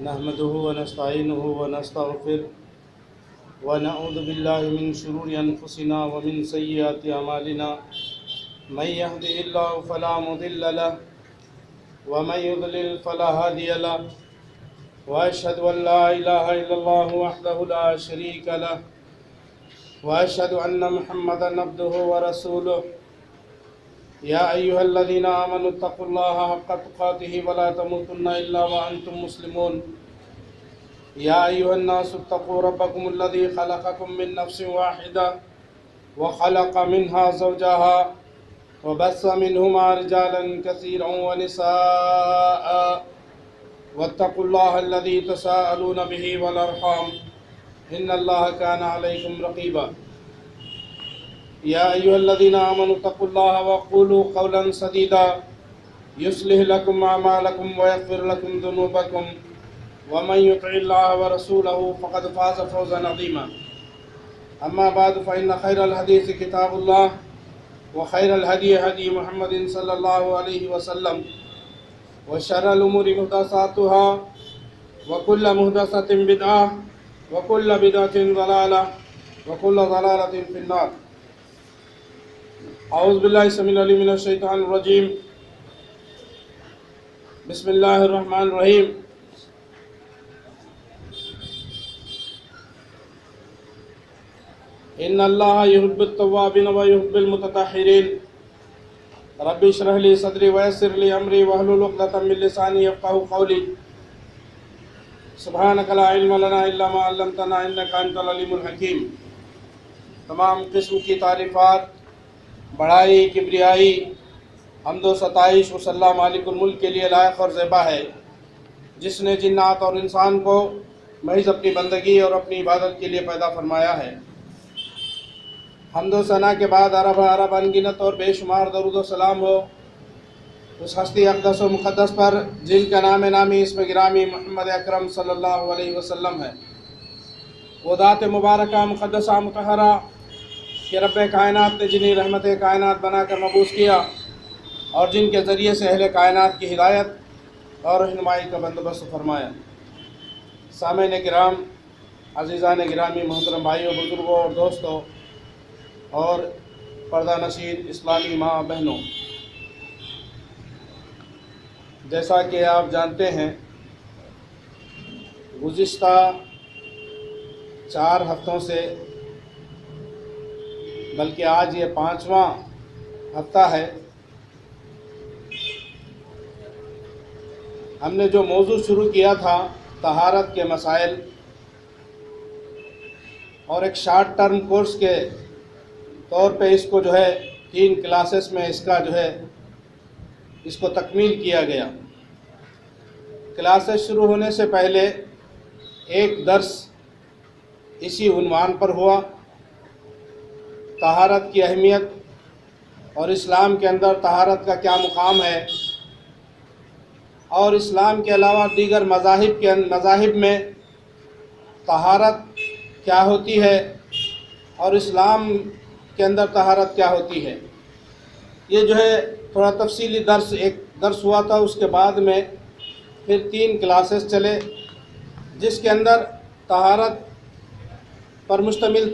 نحمده ونستعينه ونستغفره ونعوذ بالله من شرور أنفسنا ومن سيئات أعمالنا من يهده الله فلا مضل له ومن يضلل فلا هادي له وأشهد أن لا إله إلا الله وحده لا شريك له وأشهد أن محمدا عبده ورسوله يا أيها الذين آمنوا اتقوا الله حق تقاته ولا تموتن إلا وأنتم مسلمون يا أيها الناس اتقوا ربكم الذي خلقكم من نفس واحدة وخلق منها زوجها وبث منهما رجالا كثيرا ونساء واتقوا الله الذي تساءلون به والأرحام إن الله كان عليكم رقيبا يا أيها الذين آمنوا اتقوا الله وقولوا قولا سديدا يصلح لكم أعمالكم ويغفر لكم ذنوبكم ومن يطع الله ورسوله فقد فاز فوزا عظيما أما بعد فإن خير الحديث كتاب الله وخير الهدي هدي محمد صلى الله عليه وسلم وشر الأمور محدثاتها وكل محدثة بدعة وكل بدعة ضلالة وكل ضلالة في النار اعوذ باللہ السمیع العلیم من الشیطان الرجیم بسم اللہ الرحمن الرحیم ان اللہ یحب التوابین ویحب المتطہرین رب اشرح لی صدری ویسر لی امری واحلل عقدۃ من لسانی یفقہوا قولی سبحانک لا علم لنا الا ما علمتنا انک انت العلیم الحکیم۔ تمام قسم کی تعریفات، بڑائی، کبریائی، حمد و ستائش و صلی اللہ مالک الملک کے لیے لائق اور زیبا ہے، جس نے جنات اور انسان کو محض اپنی بندگی اور اپنی عبادت کے لیے پیدا فرمایا ہے۔ حمد و ثنا کے بعد عرب انگنت اور بے شمار درود و سلام ہو اس ہستی اقدس و مقدس پر جن کا نام نامی اسم گرامی محمد اکرم صلی اللہ علیہ وسلم ہے۔ وہ ذات مبارکہ مقدسہ مطہرہ کہ رب کائنات نے جنہیں رحمت کائنات بنا کر مبعوث کیا اور جن کے ذریعے سے اہل کائنات کی ہدایت اور رہنمائی کا بندوبست فرمایا۔ سامعین کرام، عزیزان گرامی، محترم بھائیوں، بزرگوں اور دوستوں اور پردہ نشین اسلامی ماں بہنوں، جیسا کہ آپ جانتے ہیں گزشتہ 4 ہفتوں سے، بلکہ آج یہ 5واں ہفتہ ہے، ہم نے جو موضوع شروع کیا تھا طہارت کے مسائل، اور ایک شارٹ ٹرم کورس کے طور پہ اس کو 3 کلاسز میں اس کو تکمیل کیا گیا۔ کلاسز شروع ہونے سے پہلے ایک درس اسی عنوان پر ہوا، طہارت کی اہمیت اور اسلام کے اندر طہارت کا کیا مقام ہے، اور اسلام کے علاوہ دیگر مذاہب میں طہارت کیا ہوتی ہے اور اسلام کے اندر طہارت کیا ہوتی ہے۔ یہ تھوڑا تفصیلی ایک درس ہوا تھا، اس کے بعد میں پھر 3 کلاسز چلے جس کے اندر طہارت پر مشتمل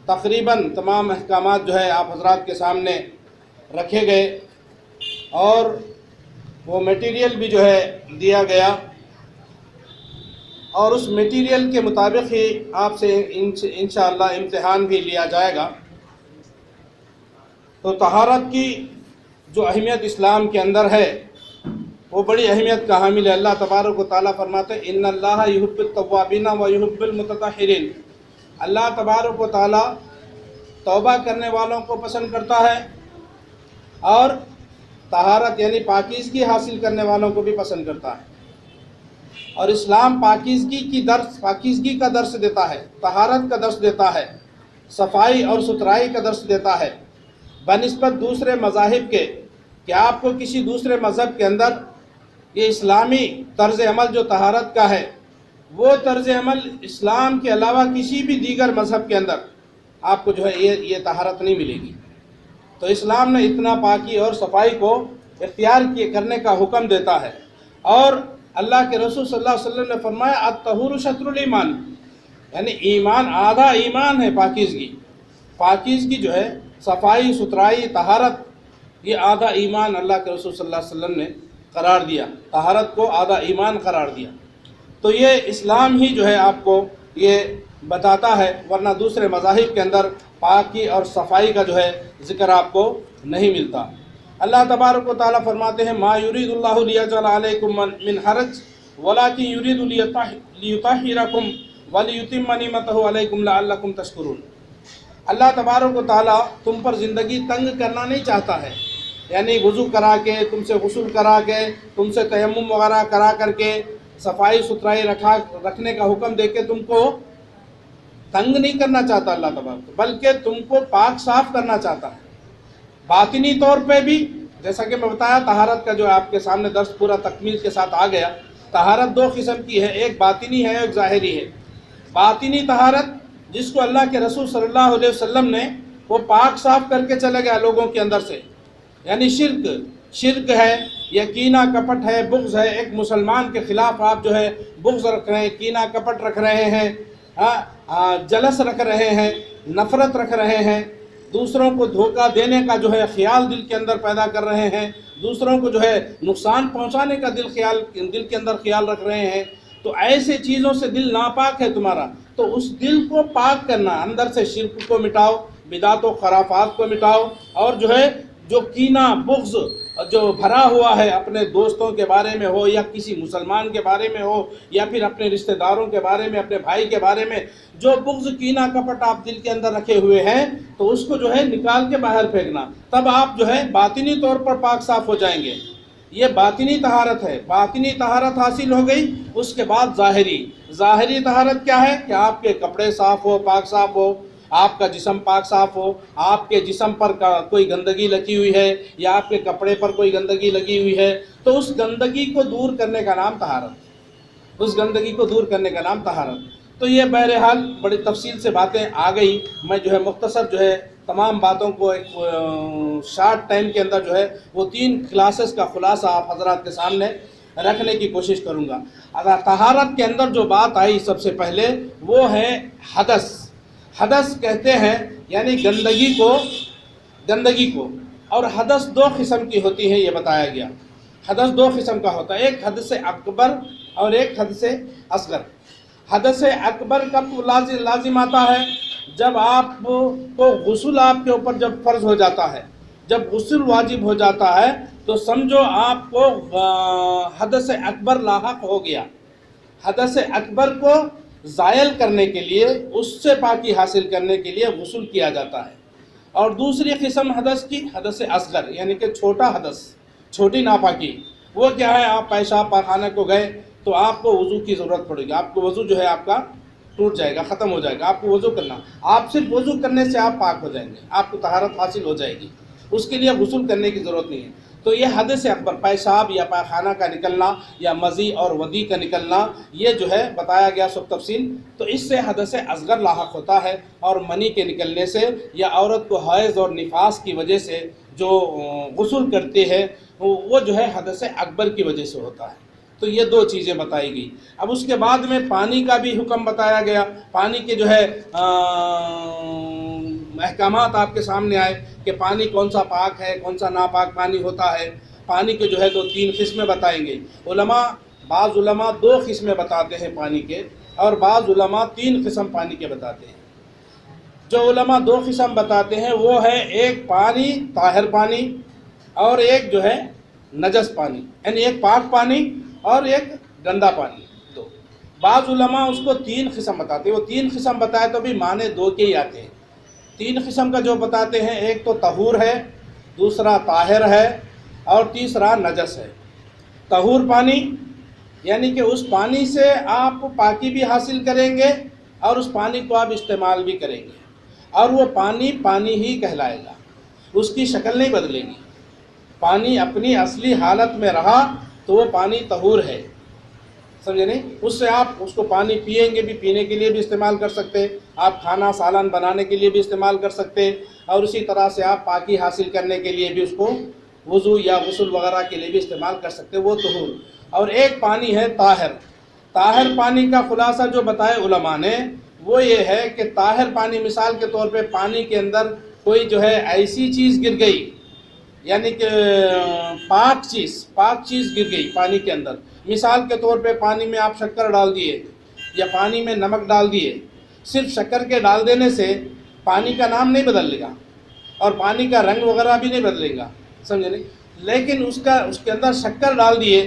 تقریباً تمام احکامات آپ حضرات کے سامنے رکھے گئے، اور وہ میٹیریل بھی دیا گیا، اور اس میٹیریل کے مطابق ہی آپ سے انشاءاللہ امتحان بھی لیا جائے گا۔ تو طہارت کی جو اہمیت اسلام کے اندر ہے وہ بڑی اہمیت کا حامل ہے۔ اللہ تبارک و تعالیٰ فرماتے ہیں ان اللہ یحب التوابین و یحب المتطہرین۔ اللہ تبارک و تعالیٰ توبہ کرنے والوں کو پسند کرتا ہے اور طہارت یعنی پاکیزگی حاصل کرنے والوں کو بھی پسند کرتا ہے، اور اسلام پاکیزگی کا درس دیتا ہے، طہارت کا درس دیتا ہے، صفائی اور ستھرائی کا درس دیتا ہے، بنسبت دوسرے مذاہب کے کہ آپ کو کسی دوسرے مذہب کے اندر یہ اسلامی طرز عمل جو طہارت کا ہے، وہ طرز عمل اسلام کے علاوہ کسی بھی دیگر مذہب کے اندر آپ کو یہ طہارت نہیں ملے گی۔ تو اسلام نے اتنا پاکی اور صفائی کو اختیار کرنے کا حکم دیتا ہے۔ اور اللہ کے رسول صلی اللہ علیہ وسلم نے فرمایا الطہور شطر الایمان، یعنی ایمان آدھا ایمان ہے پاکیزگی۔ پاکیزگی جو ہے صفائی ستھرائی طہارت، یہ آدھا ایمان اللہ کے رسول صلی اللہ علیہ وسلم نے قرار دیا، طہارت کو آدھا ایمان قرار دیا۔ تو یہ اسلام ہی جو ہے آپ کو یہ بتاتا ہے، ورنہ دوسرے مذاہب کے اندر پاکی اور صفائی کا جو ہے ذکر آپ کو نہیں ملتا۔ اللہ تبارک و تعالیٰ فرماتے ہیں ما یرید اللہ لیجعل علیکم من حرج ولکن یرید لیطہرکم ولیتم نعمتہ علیکم لعلکم تشکرون۔ اللہ تبارک و تعالیٰ تم پر زندگی تنگ کرنا نہیں چاہتا ہے، یعنی وضو کرا کے، تم سے غسل کرا کے، تم سے تیمم وغیرہ کرا کر کے، صفائی ستھرائی رکھنے کا حکم دے کے تم کو تنگ نہیں کرنا چاہتا اللہ تبارک، بلکہ تم کو پاک صاف کرنا چاہتا ہے باطنی طور پہ بھی۔ جیسا کہ میں بتایا طہارت کا جو آپ کے سامنے درس پورا تکمیل کے ساتھ آ گیا، طہارت دو قسم کی ہے، ایک باطنی ہے ایک ظاہری ہے۔ باطنی طہارت جس کو اللہ کے رسول صلی اللہ علیہ وسلم نے وہ پاک صاف کر کے چلے گیا لوگوں کے اندر سے، یعنی شرک ہے یا کینہ کپٹ ہے، بغض ہے، ایک مسلمان کے خلاف آپ جو ہے بغض رکھ رہے ہیں، کینہ کپٹ رکھ رہے ہیں، جلس رکھ رہے ہیں، نفرت رکھ رہے ہیں، دوسروں کو دھوکہ دینے کا جو ہے خیال دل کے اندر پیدا کر رہے ہیں، دوسروں کو جو ہے نقصان پہنچانے کا دل کے اندر خیال رکھ رہے ہیں، تو ایسے چیزوں سے دل ناپاک ہے تمہارا، تو اس دل کو پاک کرنا، اندر سے شرک کو مٹاؤ، بدعت و خرافات کو مٹاؤ، اور جو ہے جو کینہ بغض جو بھرا ہوا ہے اپنے دوستوں کے بارے میں ہو یا کسی مسلمان کے بارے میں ہو یا پھر اپنے رشتہ داروں کے بارے میں، اپنے بھائی کے بارے میں، جو بغض کینہ کپٹ آپ دل کے اندر رکھے ہوئے ہیں تو اس کو جو ہے نکال کے باہر پھینکنا، تب آپ جو ہے باطنی طور پر پاک صاف ہو جائیں گے۔ یہ باطنی طہارت ہے۔ باطنی طہارت حاصل ہو گئی، اس کے بعد ظاہری طہارت کیا ہے کہ آپ کے کپڑے صاف ہو، پاک صاف ہو، آپ کا جسم پاک صاف ہو، آپ کے جسم پر کوئی گندگی لگی ہوئی ہے یا آپ کے کپڑے پر کوئی گندگی لگی ہوئی ہے تو اس گندگی کو دور کرنے کا نام طہارت، اس گندگی کو دور کرنے کا نام طہارت۔ تو یہ بہرحال بڑی تفصیل سے باتیں آ گئی، میں جو ہے مختصر جو ہے تمام باتوں کو ایک شارٹ ٹائم کے اندر جو ہے وہ 3 کلاسز کا خلاصہ آپ حضرات کے سامنے رکھنے کی کوشش کروں گا۔ اگر طہارت کے اندر جو بات آئی سب سے پہلے وہ ہے حدث۔ حدث کہتے ہیں یعنی گندگی کو، اور حدث 2 قسم کی ہوتی ہے یہ بتایا گیا۔ حدث 2 قسم کا ہوتا ہے، ایک حدث اکبر اور ایک حدث اصغر۔ حدث اکبر کب لازم آتا ہے؟ جب آپ کو غسل آپ کے اوپر جب فرض ہو جاتا ہے، جب غسل واجب ہو جاتا ہے تو سمجھو آپ کو حدث اکبر لاحق ہو گیا۔ حدث اکبر کو زائل کرنے کے لیے، اس سے پاکی حاصل کرنے کے لیے غسل کیا جاتا ہے۔ اور دوسری قسم حدث کی حدث اصغر، یعنی کہ چھوٹا حدث، چھوٹی ناپاکی، وہ کیا ہے؟ آپ پیشاب پاخانہ کو گئے تو آپ کو وضو کی ضرورت پڑے گی، آپ کو وضو جو ہے آپ کا ٹوٹ جائے گا، ختم ہو جائے گا، آپ کو وضو کرنا، آپ صرف وضو کرنے سے آپ پاک ہو جائیں گے، آپ کو طہارت حاصل ہو جائے گی، اس کے لیے غسل کرنے کی ضرورت نہیں ہے۔ تو یہ حدث اکبر، پیشاب یا پاخانہ کا نکلنا یا مزی اور ودی کا نکلنا، یہ جو ہے بتایا گیا سب تفصیل۔ تو اس سے حدث اصغر لاحق ہوتا ہے، اور منی کے نکلنے سے یا عورت کو حیض اور نفاس کی وجہ سے جو غسل کرتے ہیں وہ جو ہے حدث اکبر کی وجہ سے ہوتا ہے۔ تو یہ 2 چیزیں بتائی گئی۔ اب اس کے بعد میں پانی کا بھی حکم بتایا گیا، پانی کے جو ہے احکامات آپ کے سامنے آئے کہ پانی کون سا پاک ہے، کون سا ناپاک پانی ہوتا ہے۔ پانی کے جو ہے 3 قسمیں بتائیں گے بعض علماء 2 قسمیں بتاتے ہیں پانی کے، اور بعض علماء 3 قسم پانی کے بتاتے ہیں۔ جو علماء 2 قسم بتاتے ہیں وہ ہے ایک پانی طاہر پانی اور ایک جو ہے نجس پانی، یعنی ایک پاک پانی اور ایک گندا پانی۔ بعض علماء اس کو 3 قسم بتاتے ہیں۔ وہ 3 قسم بتائے تو بھی معنی 2 کے ہی آتے ہیں۔ 3 قسم کا جو بتاتے ہیں، ایک تو طہور ہے، دوسرا طاہر ہے، اور تیسرا نجس ہے۔ طہور پانی یعنی کہ اس پانی سے آپ پاکی بھی حاصل کریں گے اور اس پانی کو آپ استعمال بھی کریں گے، اور وہ پانی ہی کہلائے گا، اس کی شکل نہیں بدلے گی۔ پانی اپنی اصلی حالت میں رہا تو وہ پانی طہور ہے، سمجھے نہیں؟ اس سے آپ اس کو پانی پیئیں گے بھی، پینے کے لیے بھی استعمال کر سکتے، آپ کھانا سالن بنانے کے لیے بھی استعمال کر سکتے، اور اسی طرح سے آپ پاکی حاصل کرنے کے لیے بھی اس کو وضو یا غسل وغیرہ کے لیے بھی استعمال کر سکتے، وہ طہور۔ اور ایک پانی ہے طاہر۔ طاہر پانی کا خلاصہ جو بتائے علماء نے وہ یہ ہے کہ طاہر پانی مثال کے طور پہ پانی کے اندر کوئی جو ہے ایسی چیز گر گئی، یعنی کہ پاک چیز گر گئی پانی کے اندر، مثال کے طور پہ پانی میں آپ شکر ڈال دیے یا پانی میں نمک ڈال دیے، صرف شکر کے ڈال دینے سے پانی کا نام نہیں بدلے گا اور پانی کا رنگ وغیرہ بھی نہیں بدلے گا، سمجھے نہیں؟ لیکن اس کے اندر شکر ڈال دیے،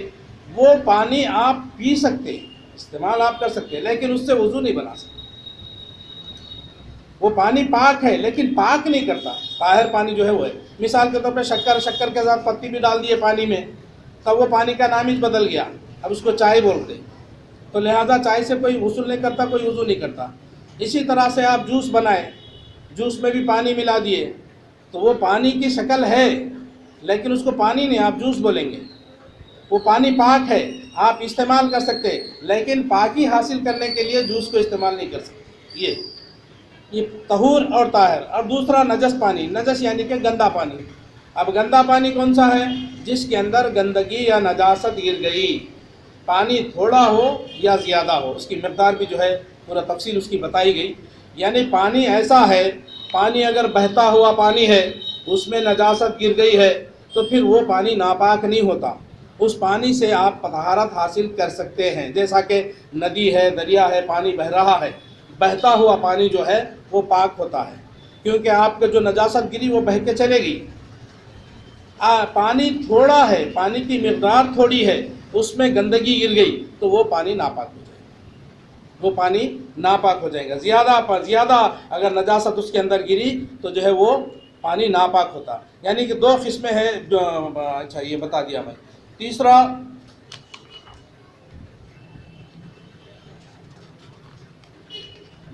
وہ پانی آپ پی سکتے ہیں، استعمال آپ کر سکتے ہیں، لیکن اس سے وضو نہیں بنا سکتے۔ وہ پانی پاک ہے لیکن پاک نہیں کرتا، طاہر پانی جو ہے وہ ہے۔ مثال کے طور پہ شکر کے ساتھ پتی بھی ڈال دیے پانی میں، تب وہ پانی کا نام ہی بدل گیا، اب اس کو چائے بولتے، تو لہذا چائے سے کوئی غسل نہیں کرتا، کوئی وضو نہیں کرتا۔ اسی طرح سے آپ جوس بنائیں، جوس میں بھی پانی ملا دیے تو وہ پانی کی شکل ہے لیکن اس کو پانی نہیں، آپ جوس بولیں گے، وہ پانی پاک ہے، آپ استعمال کر سکتے، لیکن پاکی حاصل کرنے کے لیے جوس کو استعمال نہیں کر سکتے۔ یہ طہور اور طاہر۔ اور دوسرا نجس پانی، نجس یعنی کہ گندا پانی۔ اب گندا پانی کون سا ہے؟ جس کے اندر گندگی یا نجاست گر گئی، پانی تھوڑا ہو یا زیادہ ہو، اس کی مقدار بھی جو ہے پورا تفصیل اس کی بتائی گئی۔ یعنی پانی ایسا ہے، پانی اگر بہتا ہوا پانی ہے، اس میں نجاست گر گئی ہے تو پھر وہ پانی ناپاک نہیں ہوتا، اس پانی سے آپ طہارت حاصل کر سکتے ہیں۔ جیسا کہ ندی ہے، دریا ہے، پانی بہہ رہا ہے، بہتا ہوا پانی جو ہے وہ پاک ہوتا ہے، کیونکہ آپ کے جو نجاست گری وہ بہہ کے چلے گئی۔ پانی تھوڑا ہے، پانی کی مقدار تھوڑی ہے، اس میں گندگی گر گئی تو وہ پانی ناپاک ہو جائے گا، وہ پانی ناپاک ہو جائے گا۔ زیادہ اگر نجاست اس کے اندر گری تو جو ہے وہ پانی ناپاک ہوتا۔ یعنی کہ دو قسمیں ہیں، اچھا یہ بتا دیا میں۔ تیسرا،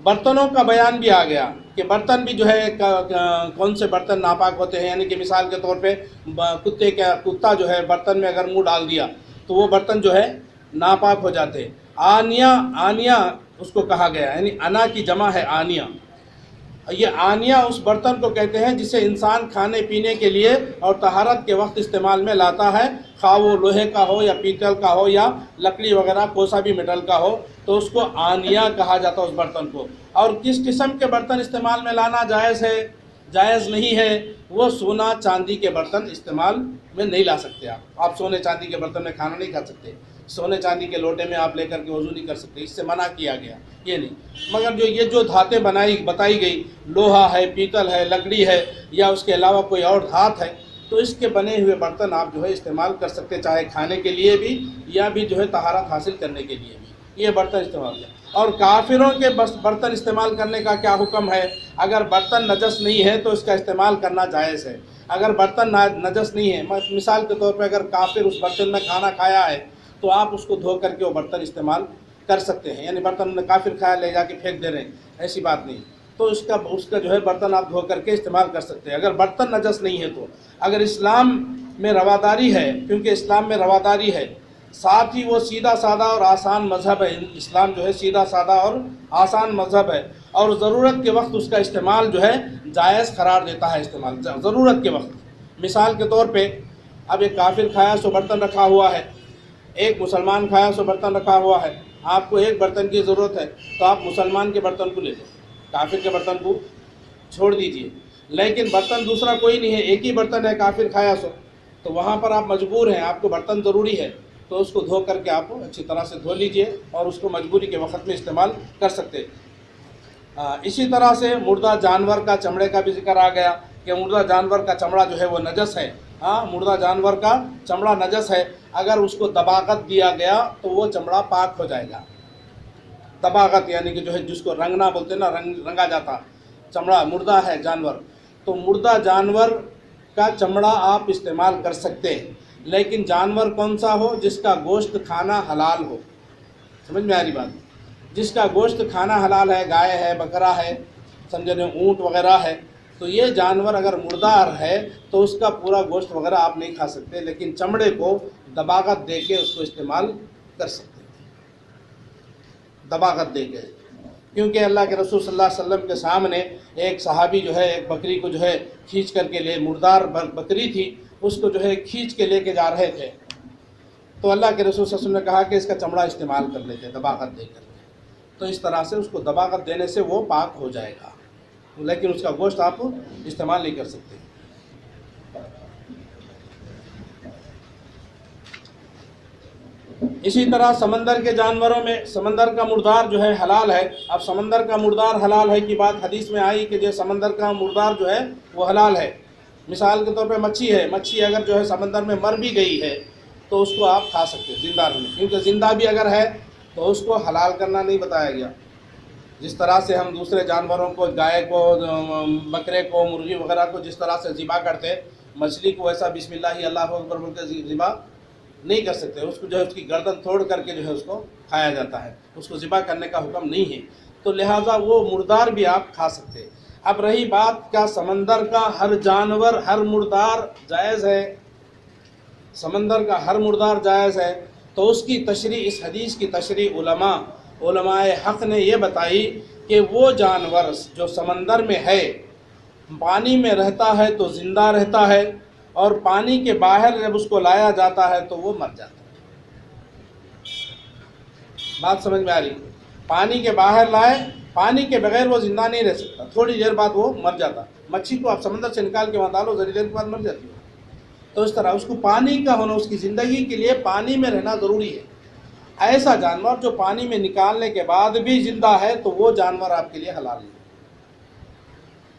برتنوں کا بیان بھی آ گیا کہ برتن بھی جو ہے کون سے برتن ناپاک ہوتے ہیں۔ یعنی کہ مثال کے طور پہ کتا جو ہے برتن میں اگر منہ ڈال دیا تو وہ برتن جو ہے ناپاک ہو جاتے ہیں۔ آنیا اس کو کہا گیا، یعنی انا کی جمع ہے آنیا۔ یہ آنیا اس برتن کو کہتے ہیں جسے انسان کھانے پینے کے لیے اور طہارت کے وقت استعمال میں لاتا ہے، خواہ وہ لوہے کا ہو یا پیتل کا ہو یا لکڑی وغیرہ کوسا بھی میٹل کا ہو، تو اس کو آنیا کہا جاتا ہے اس برتن کو۔ اور کس قسم کے برتن استعمال میں لانا جائز ہے، جائز نہیں ہے، وہ سونا چاندی کے برتن استعمال میں نہیں لا سکتے۔ آپ سونے چاندی کے برتن میں کھانا نہیں کھا سکتے، سونے چاندی کے لوٹے میں آپ لے کر کے وضو نہیں کر سکتے، اس سے منع کیا گیا، یہ نہیں۔ مگر یہ جو دھاتیں بتائی گئی، لوہا ہے، پیتل ہے، لکڑی ہے یا اس کے علاوہ کوئی اور دھات ہے، تو اس کے بنے ہوئے برتن آپ جو ہے استعمال کر سکتے، چاہے کھانے کے لیے بھی یا بھی جو ہے طہارت حاصل کرنے کے لیے بھی یہ برتن استعمال کریں۔ اور کافروں کے برتن استعمال کرنے کا کیا حکم ہے؟ اگر برتن نجس نہیں ہے تو اس کا استعمال کرنا جائز ہے۔ اگر برتن نجس نہیں ہے، مثال کے طور پہ اگر کافر اس برتن میں کھانا کھایا ہے تو آپ اس کو دھو کر کے وہ برتن استعمال کر سکتے ہیں۔ یعنی برتن کافر کھایا لے جا کے پھینک دے رہے ہیں، ایسی بات نہیں، تو اس کا جو ہے برتن آپ دھو کر کے استعمال کر سکتے ہیں اگر برتن نجس نہیں ہے تو۔ اگر اسلام میں رواداری ہے، کیونکہ اسلام میں رواداری ہے، ساتھ ہی وہ سیدھا سادہ اور آسان مذہب ہے، اسلام جو ہے سیدھا سادہ اور آسان مذہب ہے، اور ضرورت کے وقت اس کا استعمال جو ہے جائز قرار دیتا ہے، استعمال ضرورت کے وقت۔ مثال کے طور پہ اب ایک کافر کھایا سو برتن رکھا ہوا ہے، ایک مسلمان کھایا سو برتن رکھا ہوا ہے، آپ کو ایک برتن کی ضرورت ہے تو آپ مسلمان کے برتن کو لے لیں، کافر کے برتن کو چھوڑ دیجئے۔ لیکن برتن دوسرا کوئی نہیں ہے، ایک ہی برتن ہے، کافر کھایا سو، تو وہاں پر آپ مجبور ہیں، آپ کو برتن ضروری ہے، تو اس کو دھو کر کے آپ اچھی طرح سے دھو لیجئے اور اس کو مجبوری کے وقت میں استعمال کر سکتے۔ اسی طرح سے مردہ جانور کا چمڑے کا بھی ذکر آ گیا کہ مردہ جانور کا چمڑا جو ہے وہ نجس ہے۔ مردہ جانور کا چمڑا نجس ہے، اگر اس کو دباغت دیا گیا تو وہ چمڑا پاک ہو جائے گا۔ دباغت یعنی کہ جو ہے جس کو رنگنا بولتے ہیں نا، رنگا جاتا چمڑا، مردہ ہے جانور، تو مردہ جانور کا چمڑا آپ استعمال کر سکتے ہیں، لیکن جانور کون سا ہو؟ جس کا گوشت کھانا حلال ہو۔ سمجھ میں آ رہی بات؟ جس کا گوشت کھانا حلال ہے، گائے ہے، بکرا ہے، سمجھے، اونٹ وغیرہ ہے، تو یہ جانور اگر مردار ہے تو اس کا پورا گوشت وغیرہ آپ نہیں کھا سکتے، لیکن چمڑے کو دباغت دے کے اس کو استعمال کر سکتے ہیں، دباغت دے کے۔ کیونکہ اللہ کے رسول صلی اللہ علیہ وسلم کے سامنے ایک صحابی جو ہے ایک بکری کو جو ہے کھینچ کر کے لے، مردار بکری تھی، اس کو جو ہے کھینچ کے لے کے جا رہے تھے، تو اللہ کے رسول صلی اللہ علیہ وسلم نے کہا کہ اس کا چمڑا استعمال کر لیتے دباغت دے کر، تو اس طرح سے اس کو دباغت دینے سے وہ پاک ہو جائے گا، لیکن اس کا گوشت آپ استعمال نہیں کر سکتے۔ اسی طرح سمندر کے جانوروں میں سمندر کا مردار جو ہے حلال ہے۔ اب سمندر کا مردار حلال ہے کی بات حدیث میں آئی کہ جو سمندر کا مردار جو ہے وہ حلال ہے۔ مثال کے طور پہ مچھی ہے، مچھی اگر جو ہے سمندر میں مر بھی گئی ہے تو اس کو آپ کھا سکتے ہیں زندہ میں، کیونکہ زندہ بھی اگر ہے تو اس کو حلال کرنا نہیں بتایا گیا۔ جس طرح سے ہم دوسرے جانوروں کو، گائے کو، بکرے کو، مرغی وغیرہ کو جس طرح سے ذبح کرتے، مچھلی کو ایسا بسم اللہ اللہ اکبر بول کے ذبح نہیں کر سکتے، اس کو جو ہے اس کی گردن توڑ کر کے جو ہے اس کو کھایا جاتا ہے، اس کو ذبح کرنے کا حکم نہیں ہے، تو لہٰذا وہ مردار بھی آپ کھا سکتے۔ اب رہی بات کیا سمندر کا ہر جانور ہر مردار جائز ہے؟ سمندر کا ہر مردار جائز ہے، تو اس کی تشریح، اس حدیث کی تشریح علماء حق نے یہ بتائی کہ وہ جانور جو سمندر میں ہے، پانی میں رہتا ہے تو زندہ رہتا ہے، اور پانی کے باہر جب اس کو لایا جاتا ہے تو وہ مر جاتا ہے۔ بات سمجھ میں آ رہی؟ پانی کے باہر لائے، پانی کے بغیر وہ زندہ نہیں رہ سکتا، تھوڑی دیر بعد وہ مر جاتا۔ مچھی کو آپ سمندر سے نکال کے وہاں ڈالو، ذری دیر کے بعد مر جاتی ہے۔ تو اس طرح اس کو پانی کا ہونا، اس کی زندگی کے لیے پانی میں رہنا ضروری ہے۔ ایسا جانور جو پانی میں نکالنے کے بعد بھی زندہ ہے تو وہ جانور آپ کے لیے حلال نہیں۔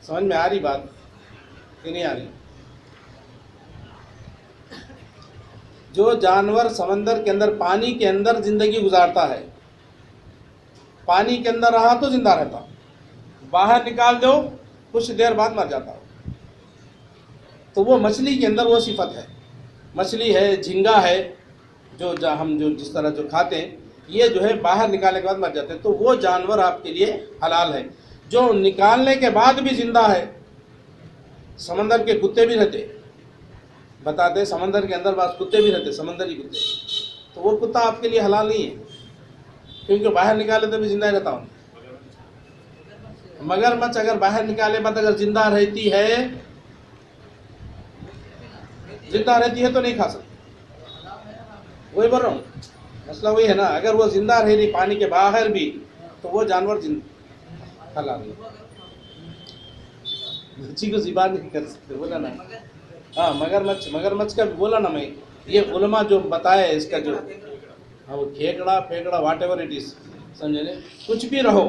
سمجھ میں آ رہی بات کہ نہیں آ رہی؟ جو جانور سمندر کے اندر، پانی کے اندر زندگی گزارتا ہے، پانی کے اندر رہا تو زندہ رہتا، باہر نکال دو کچھ دیر بعد مر جاتا ہو، تو وہ مچھلی کے اندر وہ صفت ہے۔ مچھلی ہے، جھینگا ہے، جو ہم جو جس طرح جو کھاتے ہیں، یہ جو ہے باہر نکالنے کے بعد مر جاتے ہیں، تو وہ جانور آپ کے لیے حلال ہے۔ جو نکالنے کے بعد بھی زندہ ہے، سمندر کے کتے بھی رہتے، بتاتے سمندر کے اندر بعض کتے بھی رہتے، سمندری کتے، تو وہ کتا آپ کے لیے حلال نہیں ہے، کیونکہ باہر نکالے تو بھی زندہ رہتا ہوں۔ مگر مچھ اگر باہر نکالے بعد اگر زندہ رہتی ہے تو نہیں کھا سکتے، وہی بول رہا ہوں، مسئلہ وہی ہے نا، اگر وہ زندہ رہ رہی پانی کے باہر بھی تو وہ جانور حلال نہیں۔ مچھی کو ذبح نہیں کر سکتے، بولا نا، ہاں مگرمچھ کا بھی بولا نا میں، یہ علماء جو بتایا اس کا جو وہ کھیکڑا پھیکڑا واٹ ایور اٹ از، سمجھے نا، کچھ بھی رہو،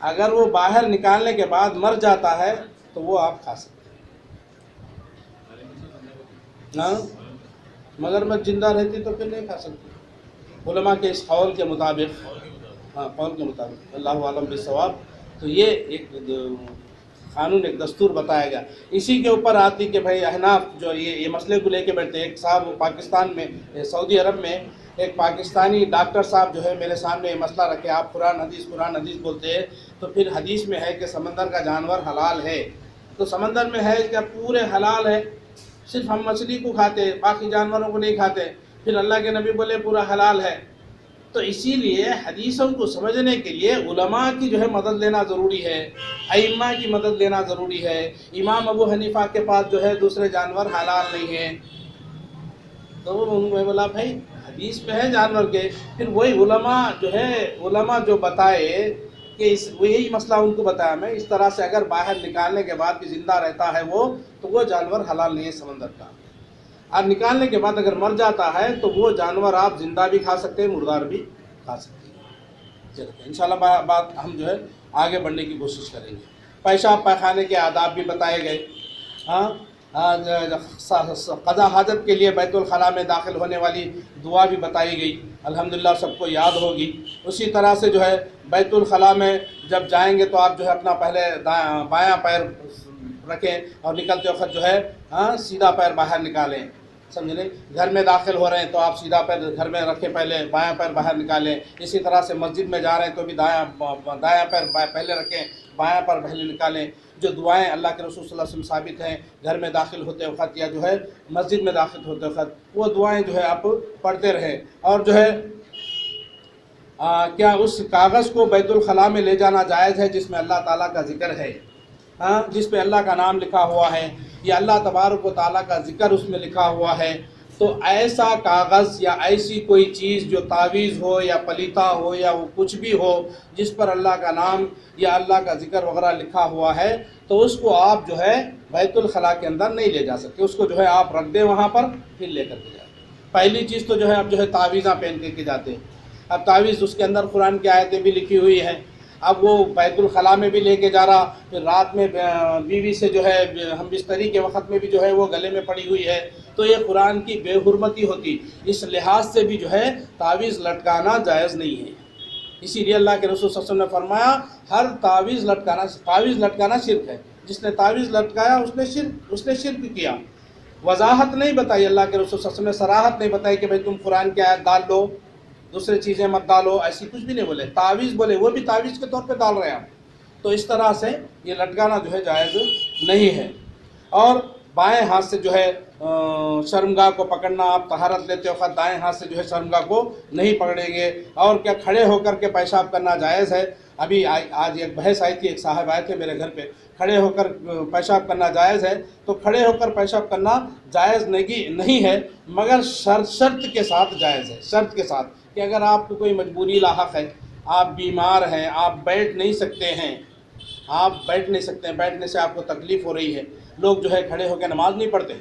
اگر وہ باہر نکالنے کے بعد مر جاتا ہے تو وہ آپ کھا سکتے ہیں، ہاں مگرمچھ زندہ رہتی تو پھر نہیں کھا سکتے علماء کے اس قول کے مطابق، ہاں قول کے مطابق، اللہ عالم بالصواب۔ تو یہ ایک قانون، ایک دستور بتایا گیا۔ اسی کے اوپر آتی کہ بھائی احناف جو یہ مسئلے کو لے کے بیٹھتے، ایک صاحب پاکستان میں، سعودی عرب میں ایک پاکستانی ڈاکٹر صاحب جو ہے میرے سامنے یہ مسئلہ رکھے، آپ قرآن حدیث بولتے ہیں، تو پھر حدیث میں ہے کہ سمندر کا جانور حلال ہے، تو سمندر میں ہے کہ پورے حلال ہے، صرف ہم مچھلی کو کھاتے، باقی جانوروں کو نہیں کھاتے، پھر اللہ کے نبی بولے پورا حلال ہے۔ تو اسی لیے حدیثوں کو سمجھنے کے لیے علماء کی جو ہے مدد لینا ضروری ہے، ائمہ کی مدد لینا ضروری ہے۔ امام ابو حنیفہ کے پاس جو ہے دوسرے جانور حلال نہیں ہیں، تو وہ انہوں نے بولا بھائی حدیث میں ہے جانور کے، پھر وہی علماء جو بتائے کہ وہی مسئلہ ان کو بتایا میں، اس طرح سے اگر باہر نکالنے کے بعد بھی زندہ رہتا ہے تو وہ جانور حلال نہیں ہے سمندر کا، اور نکالنے کے بعد اگر مر جاتا ہے تو وہ جانور آپ زندہ بھی کھا سکتے ہیں، مردار بھی کھا سکتے ہیں۔ چلو انشاءاللہ بات ہم جو ہے آگے بڑھنے کی کوشش کریں گے۔ پیشاب پاخانے کے آداب بھی بتائے گئے، ہاں قضا حاجت کے لیے بیت الخلاء میں داخل ہونے والی دعا بھی بتائی گئی، الحمدللہ سب کو یاد ہوگی۔ اسی طرح سے جو ہے بیت الخلاء میں جب جائیں گے تو آپ جو ہے اپنا پہلے بایاں پیر رکھیں، اور نکلتے وقت جو ہے سیدھا پیر باہر نکالیں، سمجھ لیں۔ گھر میں داخل ہو رہے ہیں تو آپ سیدھا پیر گھر میں رکھیں، پہلے بایاں پیر باہر نکالیں۔ اسی طرح سے مسجد میں جا رہے ہیں تو بھی دایاں پیر پہلے رکھیں، بایاں پیر پہلے نکالیں۔ جو دعائیں اللہ کے رسول صلی اللہ علیہ وسلم ثابت ہیں گھر میں داخل ہوتے وقت یا جو ہے مسجد میں داخل ہوتے وقت، وہ دعائیں جو ہے آپ پڑھتے رہیں۔ اور جو ہے کیا اس کاغذ کو بیت الخلاء میں لے جانا جائز ہے جس میں اللہ تعالیٰ کا ذکر ہے، جس پہ اللہ کا نام لکھا ہوا ہے؟ یا اللہ تبارک و تعالیٰ کا ذکر اس میں لکھا ہوا ہے، تو ایسا کاغذ یا ایسی کوئی چیز جو تعویذ ہو یا پلیتا ہو یا وہ کچھ بھی ہو جس پر اللہ کا نام یا اللہ کا ذکر وغیرہ لکھا ہوا ہے، تو اس کو آپ جو ہے بیت الخلاء کے اندر نہیں لے جا سکتے، اس کو جو ہے آپ رکھ دیں وہاں پر، پھر لے کر کے جائیں۔ پہلی چیز تو جو ہے اب جو ہے تعویذاں پہن کے جاتے ہیں، اب تعویذ اس کے اندر قرآن کی آیتیں بھی لکھی ہوئی ہیں، اب وہ بیت الخلاء میں بھی لے کے جا رہا، پھر رات میں بیوی سے جو ہے ہم بستری کے وقت میں بھی جو ہے وہ گلے میں پڑی ہوئی ہے، تو یہ قرآن کی بے حرمتی ہوتی، اس لحاظ سے بھی جو ہے تعویذ لٹکانا جائز نہیں ہے۔ اسی لیے اللہ کے رسول صلی اللہ علیہ وسلم نے فرمایا ہر تعویذ لٹکانا شرک ہے، جس نے تعویذ لٹکایا اس نے شرک کیا۔ وضاحت نہیں بتائی اللہ کے رسول صلی اللہ علیہ وسلم نے، صراحت نہیں بتائی کہ بھئی تم قرآن کی آیت ڈال لو، دوسرے چیزیں مت ڈالو، ایسی کچھ بھی نہیں بولے، تعویذ بولے، وہ بھی تعویذ کے طور پہ ڈال رہے ہیں آپ، تو اس طرح سے یہ لٹکانا جو ہے جائز نہیں ہے۔ اور بائیں ہاتھ سے جو ہے شرمگاہ کو پکڑنا، آپ طہارت لیتے وقت دائیں ہاتھ سے جو ہے شرمگاہ کو نہیں پکڑیں گے، اور کیا کھڑے ہو کر کے پیشاب کرنا جائز ہے؟ ابھی آج ایک بحث آئی تھی، ایک صاحب آئے تھے میرے گھر پہ، کھڑے ہو کر پیشاب کرنا جائز ہے، تو کھڑے ہو کر پیشاب کرنا جائز نہیں ہے، مگر شرط کے ساتھ جائز ہے، شرط کے ساتھ کہ اگر آپ کو کوئی مجبوری لاحق ہے، آپ بیمار ہیں، آپ بیٹھ نہیں سکتے ہیں، بیٹھنے سے آپ کو تکلیف ہو رہی ہے، لوگ جو ہے کھڑے ہو کے نماز نہیں پڑھتے،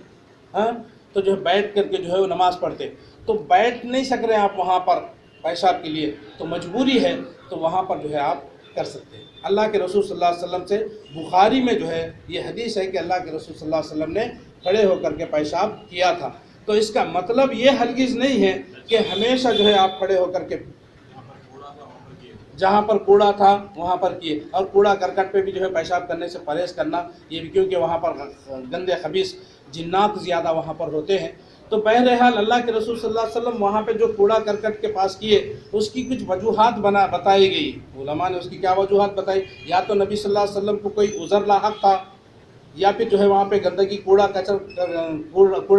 ہاں تو جو ہے بیٹھ کر کے جو ہے وہ نماز پڑھتے، تو بیٹھ نہیں سک رہے ہیں آپ وہاں پر پیشاب کے لیے، تو مجبوری ہے، تو وہاں پر جو ہے آپ کر سکتے ہیں۔ اللہ کے رسول صلی اللہ علیہ وسلم سے بخاری میں جو ہے یہ حدیث ہے کہ اللہ کے رسول صلی اللہ علیہ وسلم نے کھڑے ہو کر کے پیشاب کیا تھا، تو اس کا مطلب یہ ہرگز نہیں ہے کہ ہمیشہ جو ہے آپ کھڑے ہو کر کے جہاں پر کوڑا تھا وہاں پر کیے، اور کوڑا کرکٹ پہ بھی جو ہے پیشاب کرنے سے پرہیز کرنا، یہ بھی کیونکہ وہاں پر گندے خبیث جنات زیادہ وہاں پر ہوتے ہیں۔ تو بہرحال اللہ کے رسول صلی اللہ علیہ وسلم وہاں پہ جو کوڑا کرکٹ کے پاس کیے، اس کی کچھ وجوہات بتائی گئی، علماء نے اس کی کیا وجوہات بتائی، یا تو نبی صلی اللہ علیہ وسلم کو کوئی عذر لاحق تھا، یا پھر جو ہے وہاں پہ گندگی کوڑا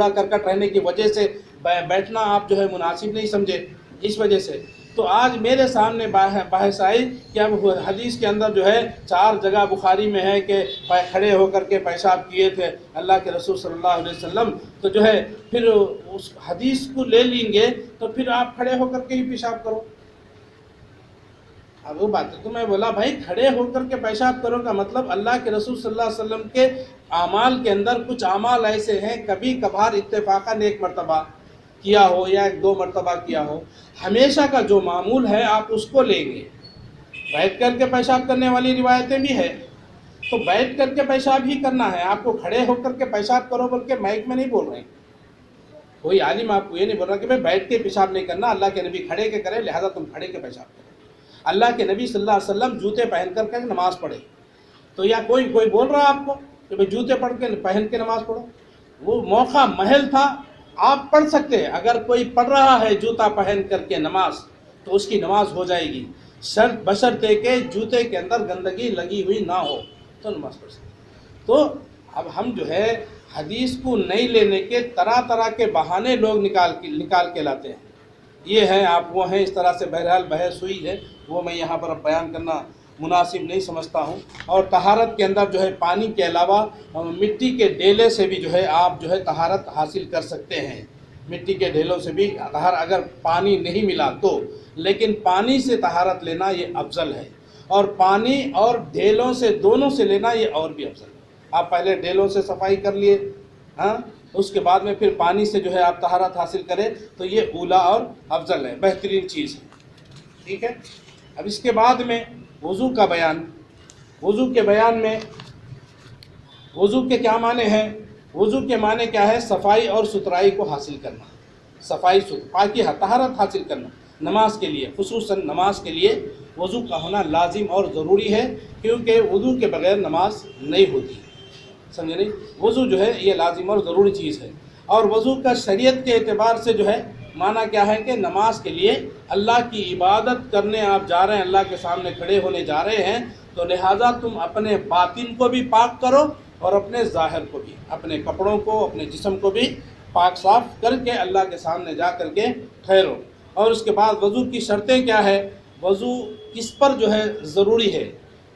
کرکٹ رہنے کی وجہ سے بیٹھنا آپ جو ہے مناسب نہیں سمجھے، اس وجہ سے۔ تو آج میرے سامنے بحث آئی کہ اب حدیث کے اندر جو ہے 4 جگہ بخاری میں ہے کہ کھڑے ہو کر کے پیشاب کیے تھے اللہ کے رسول صلی اللہ علیہ وسلم، تو جو ہے پھر اس حدیث کو لے لیں گے تو پھر آپ کھڑے ہو کر کے ہی پیشاب کرو۔ اب وہ بات ہے، تو میں بولا بھائی کھڑے ہو کر کے پیشاب کرو کا مطلب اللہ کے رسول صلی اللہ علیہ وسلم کے اعمال کے اندر کچھ اعمال ایسے ہیں کبھی کبھار اتفاقاً 1 مرتبہ کیا ہو یا 1-2 مرتبہ کیا ہو، ہمیشہ کا جو معمول ہے آپ اس کو لیں گے۔ بیٹھ کر کے پیشاب کرنے والی روایتیں بھی ہیں، تو بیٹھ کر کے پیشاب ہی کرنا ہے، آپ کو کھڑے ہو کر کے پیشاب کرو بول کے مائک میں نہیں بول رہے ہیں، کوئی عالم آپ کو یہ نہیں بول رہا کہ میں بیٹھ کے پیشاب نہیں کرنا، اللہ کے نبی کھڑے کے کرے لہذا تم کھڑے کے پیشاب کرو۔ اللہ کے نبی صلی اللہ علیہ وسلم جوتے پہن کر کے نماز پڑھے، تو یا کوئی بول رہا آپ کو کہ بھئی جوتے پہن کے نماز پڑھو، وہ موقع محل تھا، آپ پڑھ سکتے ہیں۔ اگر کوئی پڑھ رہا ہے جوتا پہن کر کے نماز تو اس کی نماز ہو جائے گی، شرط بشرطے کہ جوتے کے اندر گندگی لگی ہوئی نہ ہو تو نماز پڑھ سکتے۔ تو اب ہم جو ہے حدیث کو نہیں لینے کے طرح کے بہانے لوگ نکال کے لاتے ہیں، یہ ہیں آپ وہ ہیں، اس طرح سے بہرحال بحث ہوئی ہے، وہ میں یہاں پر اب بیان کرنا مناسب نہیں سمجھتا ہوں۔ اور طہارت کے اندر جو ہے پانی کے علاوہ مٹی کے ڈیلے سے بھی جو ہے آپ جو ہے طہارت حاصل کر سکتے ہیں، مٹی کے ڈھیلوں سے بھی اگر پانی نہیں ملا تو، لیکن پانی سے طہارت لینا یہ افضل ہے، اور پانی اور ڈھیلوں سے دونوں سے لینا یہ اور بھی افضل ہے۔ آپ پہلے ڈھیلوں سے صفائی کر لیے، ہاں، اس کے بعد میں پھر پانی سے جو ہے آپ طہارت حاصل کریں تو یہ اولا اور افضل ہے، بہترین چیز ہے، ٹھیک ہے۔ اب اس کے بعد میں وضو کا بیان، وضو کے بیان میں وضو کے کیا معنی ہیں؟ وضو کے معنی کیا ہے؟ صفائی اور ستھرائی کو حاصل کرنا، صفائی پاکی طہارت حاصل کرنا، نماز کے لیے، خصوصاً نماز کے لیے وضو کا ہونا لازم اور ضروری ہے، کیونکہ وضو کے بغیر نماز نہیں ہوتی، سمجھے نہیں؟ وضو جو ہے یہ لازم اور ضروری چیز ہے، اور وضو کا شریعت کے اعتبار سے جو ہے معنی کیا ہے کہ نماز کے لیے اللہ کی عبادت کرنے آپ جا رہے ہیں، اللہ کے سامنے کھڑے ہونے جا رہے ہیں، تو لہٰذا تم اپنے باطن کو بھی پاک کرو اور اپنے ظاہر کو بھی، اپنے کپڑوں کو، اپنے جسم کو بھی پاک صاف کر کے اللہ کے سامنے جا کر کے ٹھہرو۔ اور اس کے بعد وضو کی شرطیں کیا ہے؟ وضو کس پر جو ہے ضروری ہے؟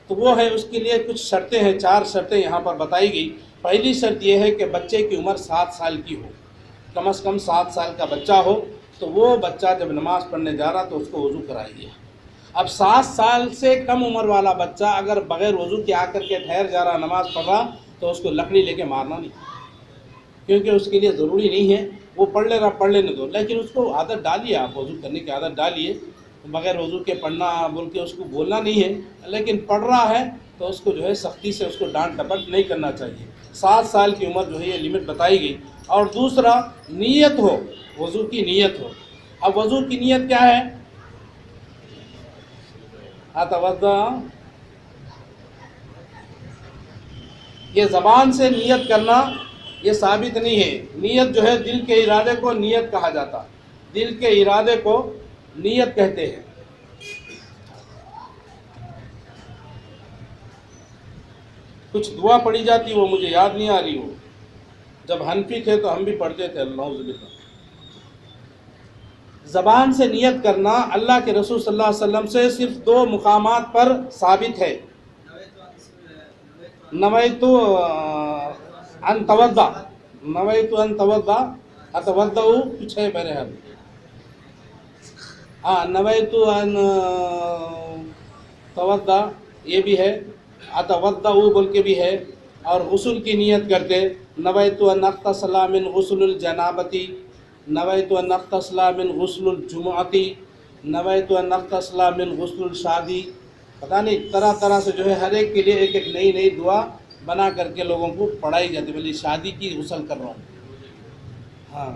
تو وہ ہے اس کے لیے کچھ شرطیں ہیں، 4 شرطیں یہاں پر بتائی گئی پہلی شرط یہ ہے کہ بچے کی عمر 7 سال کی ہو، کم از کم 7 سال کا بچہ ہو، تو وہ بچہ جب نماز پڑھنے جا رہا تو اس کو وضو کرائیے۔ اب 7 سال سے کم عمر والا بچہ اگر بغیر وضو کے آ کر کے ٹھہر جا رہا نماز پڑھ رہا تو اس کو لکڑی لے کے مارنا نہیں، کیونکہ اس کے لیے ضروری نہیں ہے، وہ پڑھ لے رہا پڑھ لینے دو، لیکن اس کو عادت ڈالیے، آپ وضو کرنے کی عادت ڈالیے، بغیر وضو کے پڑھنا بول کے اس کو بولنا نہیں ہے، لیکن پڑھ رہا ہے تو اس کو جو ہے سختی سے اس کو ڈانٹ ڈپٹ نہیں کرنا چاہیے۔ 7 سال کی عمر جو ہے یہ لمٹ بتائی گئی۔ اور دوسرا، نیت ہو، وضو کی نیت ہو۔ اب وضو کی نیت کیا ہے؟ اتوضا، یہ زبان سے نیت کرنا یہ ثابت نہیں ہے۔ نیت جو ہے دل کے ارادے کو نیت کہا جاتا، دل کے ارادے کو نیت کہتے ہیں۔ کچھ دعا پڑھی جاتی وہ مجھے یاد نہیں آ رہی، ہو جب حنفی تھے تو ہم بھی پڑھتے تھے، اللہ باللہ۔ زبان سے نیت کرنا اللہ کے رسول صلی اللہ علیہ وسلم سے صرف 2 مقامات پر ثابت ہے۔ نویت ان توضا، نویت ان توضا، اتوضا کچھ ہے بہرحال، نویت ان توضا یہ بھی ہے، اتوضا بول کے بھی ہے۔ اور غسل کی نیت کرتے، نویت ان اغتسل من غسل الجنابتی، نویت ان اغتسل من غسل الجمعتی، نویت ان اغتسل من غسل الشادی، پتہ نہیں طرح طرح سے جو ہے ہر ایک کے لیے ایک ایک نئی نئی دعا بنا کر کے لوگوں کو پڑھائی جاتی، بھلی شادی کی غسل کر رہا ہوں۔ ہاں،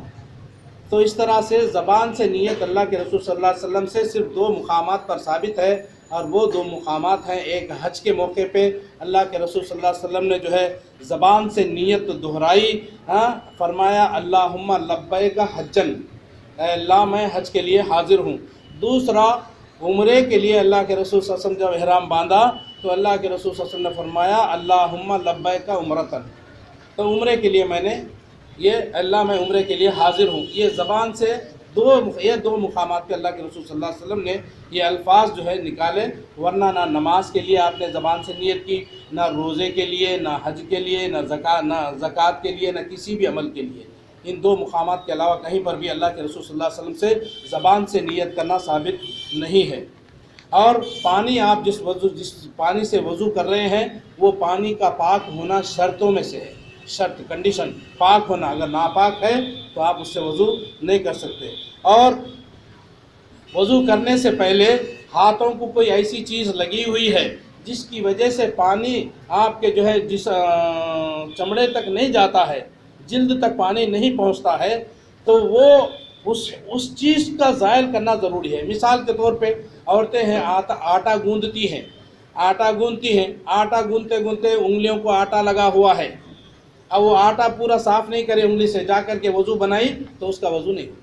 تو اس طرح سے زبان سے نیت اللہ کے رسول صلی اللہ علیہ وسلم سے صرف 2 مقامات پر ثابت ہے، اور وہ 2 مقامات ہیں، ایک حج کے موقع پہ اللہ کے رسول صلی اللہ علیہ وسلم نے جو ہے زبان سے نیت دہرائی، فرمایا اللہم لبیک حجن، اے اللہ میں حج کے لیے حاضر ہوں۔ دوسرا، عمرے کے لیے اللہ کے رسول صلی اللہ علیہ وسلم جب احرام باندھا تو اللہ کے رسول صلی اللہ علیہ وسلم نے فرمایا اللہم لبیک عمرتن، تو عمرے کے لیے میں نے یہ اللہ میں عمرے کے لیے حاضر ہوں۔ یہ زبان سے یہ 2 مقامات پہ اللہ کے رسول صلی اللہ علیہ وسلم نے یہ الفاظ جو ہے نکالے، ورنہ نہ نماز کے لیے آپ نے زبان سے نیت کی، نہ روزے کے لیے، نہ حج کے لیے، نہ زکوٰۃ کے لیے، نہ کسی بھی عمل کے لیے۔ ان 2 مقامات کے علاوہ کہیں پر بھی اللہ کے رسول صلی اللہ علیہ وسلم سے زبان سے نیت کرنا ثابت نہیں ہے۔ اور پانی، آپ جس پانی سے وضو کر رہے ہیں وہ پانی کا پاک ہونا شرطوں میں سے ہے، شرط، کنڈیشن پاک ہونا، اگر ناپاک ہے تو آپ اس سے وضو نہیں کر سکتے۔ اور وضو کرنے سے پہلے ہاتھوں کو کوئی ایسی چیز لگی ہوئی ہے جس کی وجہ سے پانی آپ کے جو ہے جس چمڑے تک نہیں جاتا ہے، جلد تک پانی نہیں پہنچتا ہے، تو وہ اس چیز کا زائل کرنا ضروری ہے۔ مثال کے طور پہ عورتیں ہیں، آٹا گوندتی ہیں، آٹا گوندتے گوندتے انگلیوں کو آٹا لگا ہوا ہے، اب وہ آٹا پورا صاف نہیں کرے انگلی سے، جا کر کے وضو بنائی تو اس کا وضو نہیں ہوتا۔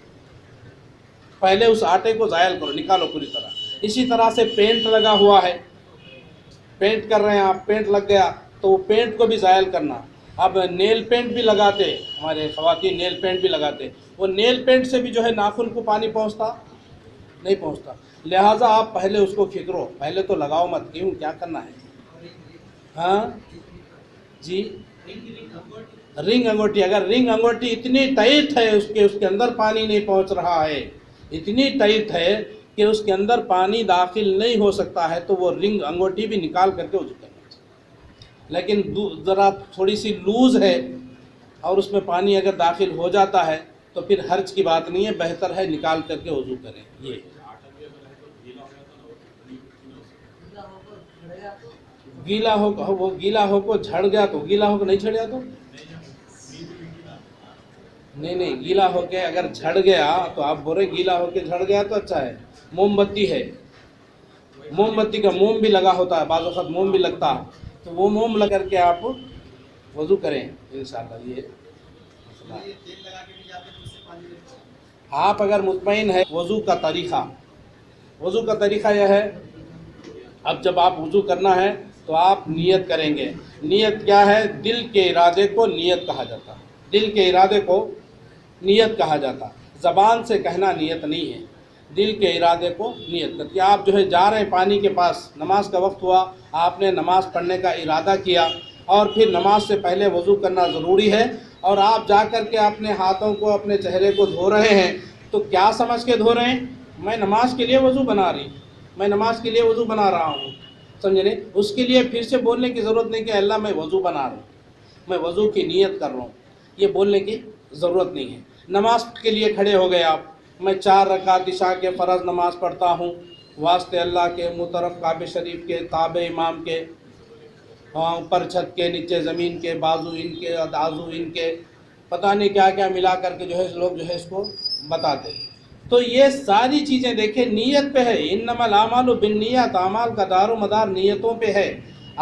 پہلے اس آٹے کو زائل کرو، نکالو پوری طرح۔ اسی طرح سے پینٹ لگا ہوا ہے، پینٹ کر رہے ہیں آپ، پینٹ لگ گیا تو وہ پینٹ کو بھی زائل کرنا۔ اب نیل پینٹ بھی لگاتے، ہمارے خواتین نیل پینٹ بھی لگاتے، وہ نیل پینٹ سے بھی جو ہے ناخن کو پانی پہنچتا نہیں پہنچتا، لہٰذا آپ پہلے اس کو کھکرو، پہلے تو لگاؤ مت، کیوں، کیا کرنا ہے؟ ہاں جی، رنگ انگوٹھی، اگر رنگ انگوٹھی اتنی ٹائٹ ہے اس کے اندر پانی نہیں پہنچ رہا ہے، اتنی ٹائٹ ہے کہ اس کے اندر پانی داخل نہیں ہو سکتا ہے، تو وہ رنگ انگوٹھی بھی نکال کر کے وضو کرنا چاہیے۔ لیکن ذرا تھوڑی سی لوز ہے اور اس میں پانی اگر داخل ہو جاتا ہے تو پھر حرج کی بات نہیں ہے، بہتر ہے نکال کر کے وضو کریں۔ یہ گیلا ہو، وہ گیلا ہو کو جھڑ گیا تو گیلا ہو کو نہیں جھڑ گیا تو نہیں، گیلا ہو کے اگر جھڑ گیا تو آپ بول رہے گیلا ہو کے جھڑ گیا تو اچھا ہے۔ موم بتی ہے، موم بتی کا موم بھی لگا ہوتا ہے، بعض وقت موم بھی لگتا ہے، تو وہ موم لگ کر کے آپ وضو کریں انشاءاللہ۔ یہ آپ اگر مطمئن ہے وضو کا طریقہ یہ ہے، اب جب آپ وضو کرنا ہے تو آپ نیت کریں گے۔ نیت کیا ہے؟ دل کے ارادے کو نیت کہا جاتا، دل کے ارادے کو نیت کہا جاتا، زبان سے کہنا نیت نہیں ہے، دل کے ارادے کو نیت کرتی۔ آپ جو ہے جا رہے ہیں پانی کے پاس، نماز کا وقت ہوا، آپ نے نماز پڑھنے کا ارادہ کیا، اور پھر نماز سے پہلے وضو کرنا ضروری ہے۔ اور آپ جا کر کے اپنے ہاتھوں کو اپنے چہرے کو دھو رہے ہیں تو کیا سمجھ کے دھو رہے ہیں؟ میں نماز کے لیے وضو بنا رہی ہوں، میں نماز کے لیے وضو بنا رہا ہوں، سمجھے نہیں؟ اس کے لیے پھر سے بولنے کی ضرورت نہیں کہ اللہ میں وضو بنا رہا ہوں، میں وضو کی نیت کر رہا ہوں، یہ بولنے کی ضرورت نہیں ہے۔ نماز کے لیے کھڑے ہو گئے آپ، میں 4 رکعت عشاء کے فرض نماز پڑھتا ہوں، واسطے اللہ کے، منہ طرف کعبہ شریف کے، تابع امام کے، اوپر چھت کے، نیچے زمین کے، بازو ان کے، بازو ان کے، پتہ نہیں کیا کیا ملا کر کے جو ہے لوگ جو ہے اس کو بتاتے ہیں۔ تو یہ ساری چیزیں دیکھیں نیت پہ ہے، انما الاعمال بالنیات، اعمال کا دار و مدار نیتوں پہ ہے۔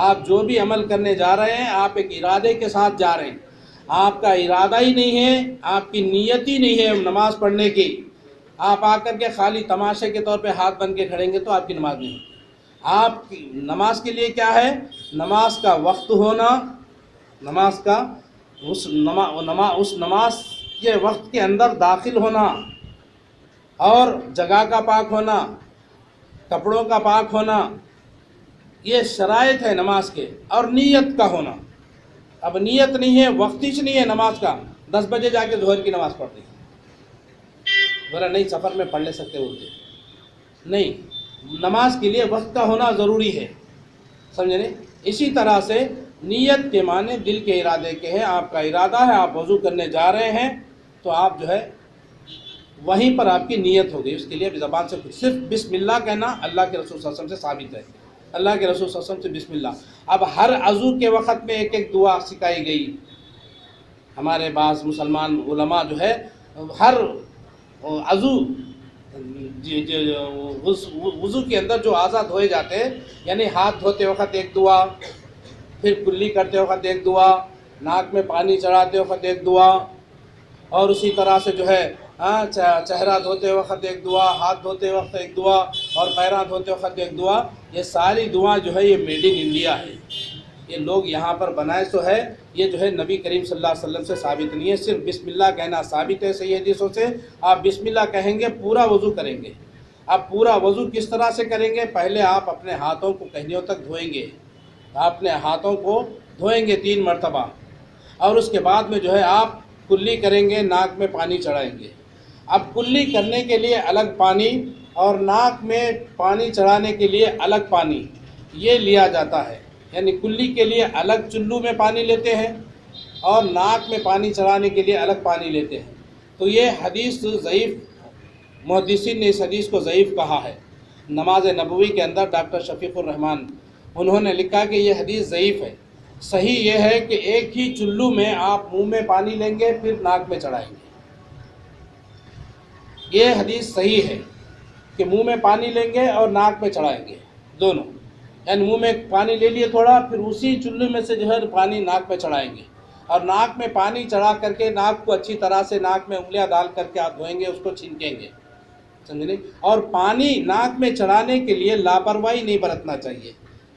آپ جو بھی عمل کرنے جا رہے ہیں آپ ایک ارادے کے ساتھ جا رہے ہیں، آپ کا ارادہ ہی نہیں ہے، آپ کی نیت ہی نہیں ہے نماز پڑھنے کی، آپ آ کر کے خالی تماشے کے طور پہ ہاتھ بن کے کھڑیں گے تو آپ کی نماز نہیں ہوگی۔ آپ کی نماز کے لیے کیا ہے؟ نماز کا وقت ہونا، نماز کا اس نماز کے وقت کے اندر داخل ہونا، اور جگہ کا پاک ہونا، کپڑوں کا پاک ہونا، یہ شرائط ہے نماز کے، اور نیت کا ہونا۔ اب نیت نہیں ہے، وقت ہی نہیں ہے نماز کا، 10 بجے جا کے ظہر کی نماز پڑھتے ہیں، ذرا نہیں سفر میں پڑھ لے سکتے اردو نہیں، نماز کے لیے وقت کا ہونا ضروری ہے، سمجھے نہیں؟ اسی طرح سے نیت کے معنی دل کے ارادے کے ہیں، آپ کا ارادہ ہے آپ وضو کرنے جا رہے ہیں تو آپ جو ہے وہیں پر آپ کی نیت ہوگی، اس کے لیے زبان سے صرف بسم اللہ کہنا اللہ کے رسول صلی اللہ علیہ وسلم سے ثابت ہے، اللہ کے رسول صلی اللہ علیہ وسلم سے بسم اللہ۔ اب ہر عضو کے وقت میں ایک ایک دعا سکھائی گئی، ہمارے بعض مسلمان علماء جو ہے ہر عضو وضو کے اندر جو اعضاء دھوئے جاتے ہیں، یعنی ہاتھ دھوتے وقت ایک دعا، پھر کلی کرتے وقت ایک دعا، ناک میں پانی چڑھاتے وقت ایک دعا، اور اسی طرح سے جو ہے چہرہ دھوتے وقت ایک دعا، ہاتھ دھوتے وقت ایک دعا، اور پیراں دھوتے وقت ایک دعا۔ یہ ساری دعائیں جو ہے یہ میڈ ان انڈیا ہے، یہ لوگ یہاں پر بنائے تو ہے، یہ جو ہے نبی کریم صلی اللہ علیہ وسلم سے ثابت نہیں ہے، صرف بسم اللہ کہنا ثابت ہے صحیح حدیثوں سے۔ آپ بسم اللہ کہیں گے پورا وضو کریں گے۔ آپ پورا وضو کس طرح سے کریں گے؟ پہلے آپ اپنے ہاتھوں کو کہنیوں تک دھوئیں گے، اپنے ہاتھوں کو دھوئیں گے 3 مرتبہ، اور اس کے بعد میں جو ہے آپ کلی کریں گے، ناک میں پانی چڑھائیں گے۔ اب کلی کرنے کے لیے الگ پانی اور ناک میں پانی چڑھانے کے لیے الگ پانی یہ لیا جاتا ہے، یعنی کلی کے لیے الگ چلو میں پانی لیتے ہیں اور ناک میں پانی چڑھانے کے لیے الگ پانی لیتے ہیں۔ تو یہ حدیث ضعیف، محدثین نے اس حدیث کو ضعیف کہا ہے۔ نماز نبوی کے اندر ڈاکٹر شفیق الرحمان انہوں نے لکھا کہ یہ حدیث ضعیف ہے، صحیح یہ ہے کہ ایک ہی چلو میں آپ منہ میں پانی لیں گے پھر ناک میں چڑھائیں گے، یہ حدیث صحیح ہے کہ منہ میں پانی لیں گے اور ناک میں چڑھائیں گے دونوں، یعنی منہ میں پانی لے لیے تھوڑا، پھر اسی چلو میں سے جو ہے پانی ناک میں چڑھائیں گے، اور ناک میں پانی چڑھا کر کے ناک کو اچھی طرح سے ناک میں انگلیاں ڈال کر کے آپ دھوئیں گے، اس کو چھینکیں گے، سمجھے؟ اور پانی ناک میں چڑھانے کے لیے لاپرواہی نہیں برتنا چاہیے،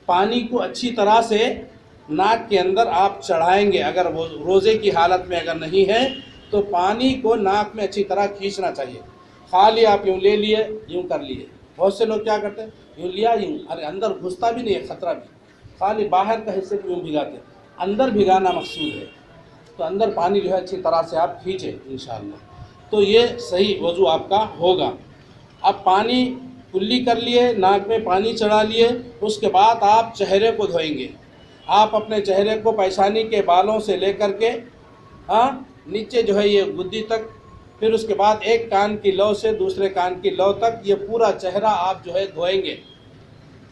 پانی کو اچھی طرح سے ناک کے اندر آپ چڑھائیں گے، اگر وہ روزے کی حالت میں اگر نہیں ہے تو پانی کو ناک میں اچھی طرح کھینچنا چاہیے، خالی آپ یوں لے لیے یوں کر لیے، بہت سے لوگ کیا کرتے ہیں یوں لیا یوں، ارے اندر گھستا بھی نہیں ہے، خطرہ بھی، خالی باہر کا حصے کو یوں بھگاتے ہیں، اندر بھگانا مقصود ہے، تو اندر پانی جو ہے اچھی طرح سے آپ کھینچیں انشاءاللہ، تو یہ صحیح وضو آپ کا ہوگا۔ اب پانی کلی کر لیے، ناک میں پانی چڑھا لیے، اس کے بعد آپ چہرے کو دھوئیں گے، آپ اپنے چہرے کو پیشانی کے بالوں سے لے کر کے نیچے جو ہے یہ گدی تک، پھر اس کے بعد ایک کان کی لو سے دوسرے کان کی لو تک یہ پورا چہرہ آپ جو ہے دھوئیں گے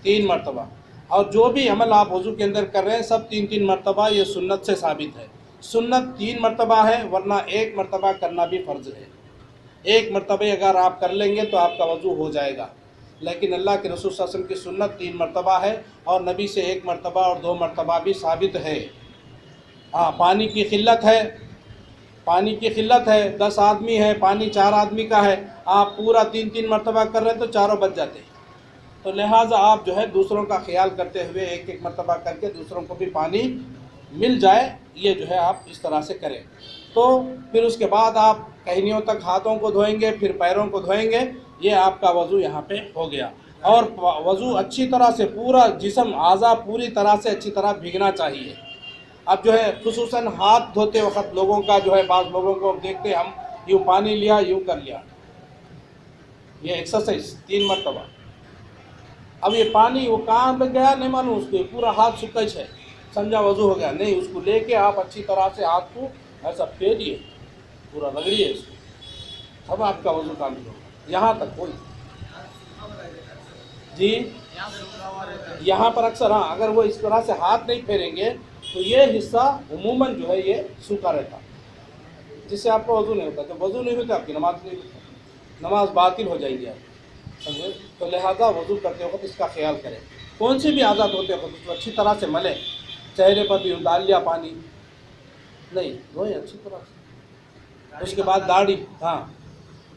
3 مرتبہ، اور جو بھی عمل آپ وضو کے اندر کر رہے ہیں سب 3 مرتبہ، یہ سنت سے ثابت ہے، سنت 3 مرتبہ ہے، ورنہ 1 مرتبہ کرنا بھی فرض ہے، 1 مرتبہ اگر آپ کر لیں گے تو آپ کا وضو ہو جائے گا، لیکن اللہ کے رسول صلی اللہ علیہ وسلم کی سنت 3 مرتبہ ہے، اور نبی سے 1 مرتبہ اور 2 مرتبہ بھی ثابت ہے۔ پانی کی قلت ہے، پانی کی قلت ہے، 10 آدمی ہے، پانی 4 آدمی کا ہے، آپ پورا 3 مرتبہ کر رہے ہیں تو چاروں بچ جاتے ہیں، تو لہٰذا آپ جو ہے دوسروں کا خیال کرتے ہوئے 1 مرتبہ کر کے دوسروں کو بھی پانی مل جائے، یہ جو ہے آپ اس طرح سے کریں۔ تو پھر اس کے بعد آپ کہنیوں تک ہاتھوں کو دھوئیں گے، پھر پیروں کو دھوئیں گے، یہ آپ کا وضو یہاں پہ ہو گیا۔ اور وضو اچھی طرح سے پورا جسم اعضاء پوری طرح سے اچھی طرح بھیگنا چاہیے، اب جو ہے خصوصاً ہاتھ دھوتے وقت لوگوں کا جو ہے، بعض لوگوں کو دیکھتے ہم یوں پانی لیا یوں کر لیا، یہ ایکسرسائز 3 مرتبہ، اب یہ پانی وہ کہاں پہ گیا نہیں معلوم، اس کے پورا ہاتھ سکچ ہے، سمجھا وضو ہو گیا؟ نہیں، اس کو لے کے آپ اچھی طرح سے ہاتھ کو ایسا پھیریے، پورا رگڑیے اس کو، اب آپ کا وضو کامل ہوگا، یہاں تک کوئی جی یہاں پر اکثر ہاں، اگر وہ اس طرح سے ہاتھ نہیں پھیریں گے تو یہ حصہ عموماً جو ہے یہ سوکھا رہتا، جس سے آپ کا وضو نہیں ہوتا، جب وضو نہیں ہوتا آپ کی نماز نہیں ہوتی، نماز باطل ہو جائے گی آپ، سمجھے؟ تو لہذا وضو کرتے وقت اس کا خیال کریں، کون سی بھی عادت ہوتے وقت اس کو اچھی طرح سے ملیں، چہرے پر بھی ڈال لیا پانی، نہیں دھوئیں اچھی طرح سے، اس کے بعد داڑھی، ہاں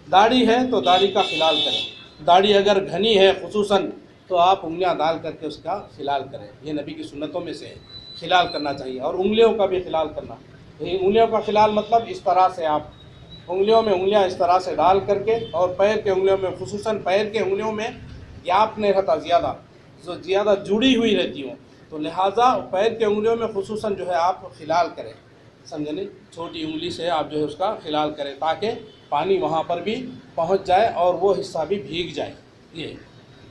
داڑھی ہے تو داڑھی کا خلال کریں، داڑھی اگر گھنی ہے خصوصاً تو آپ انگلیاں ڈال کر کے اس کا خلال کریں، یہ نبی کی سنتوں میں سے ہے، خلال کرنا چاہیے، اور انگلیوں کا بھی خلال کرنا، انگلیوں کا خلال مطلب اس طرح سے آپ انگلیوں میں انگلیاں اس طرح سے ڈال کر کے، اور پیر کے انگلیوں میں، خصوصاً پیر کے انگلیوں میں گیپ نہیں رہتا زیادہ، جو زیادہ جڑی ہوئی رہتی ہوں، تو لہٰذا پیر کے انگلیوں میں خصوصاً جو ہے آپ خلال کریں، سمجھے نہیں؟ چھوٹی انگلی سے آپ جو ہے اس کا خلال کریں تاکہ پانی وہاں پر بھی پہنچ جائے اور وہ حصہ بھی بھیگ جائے، یہ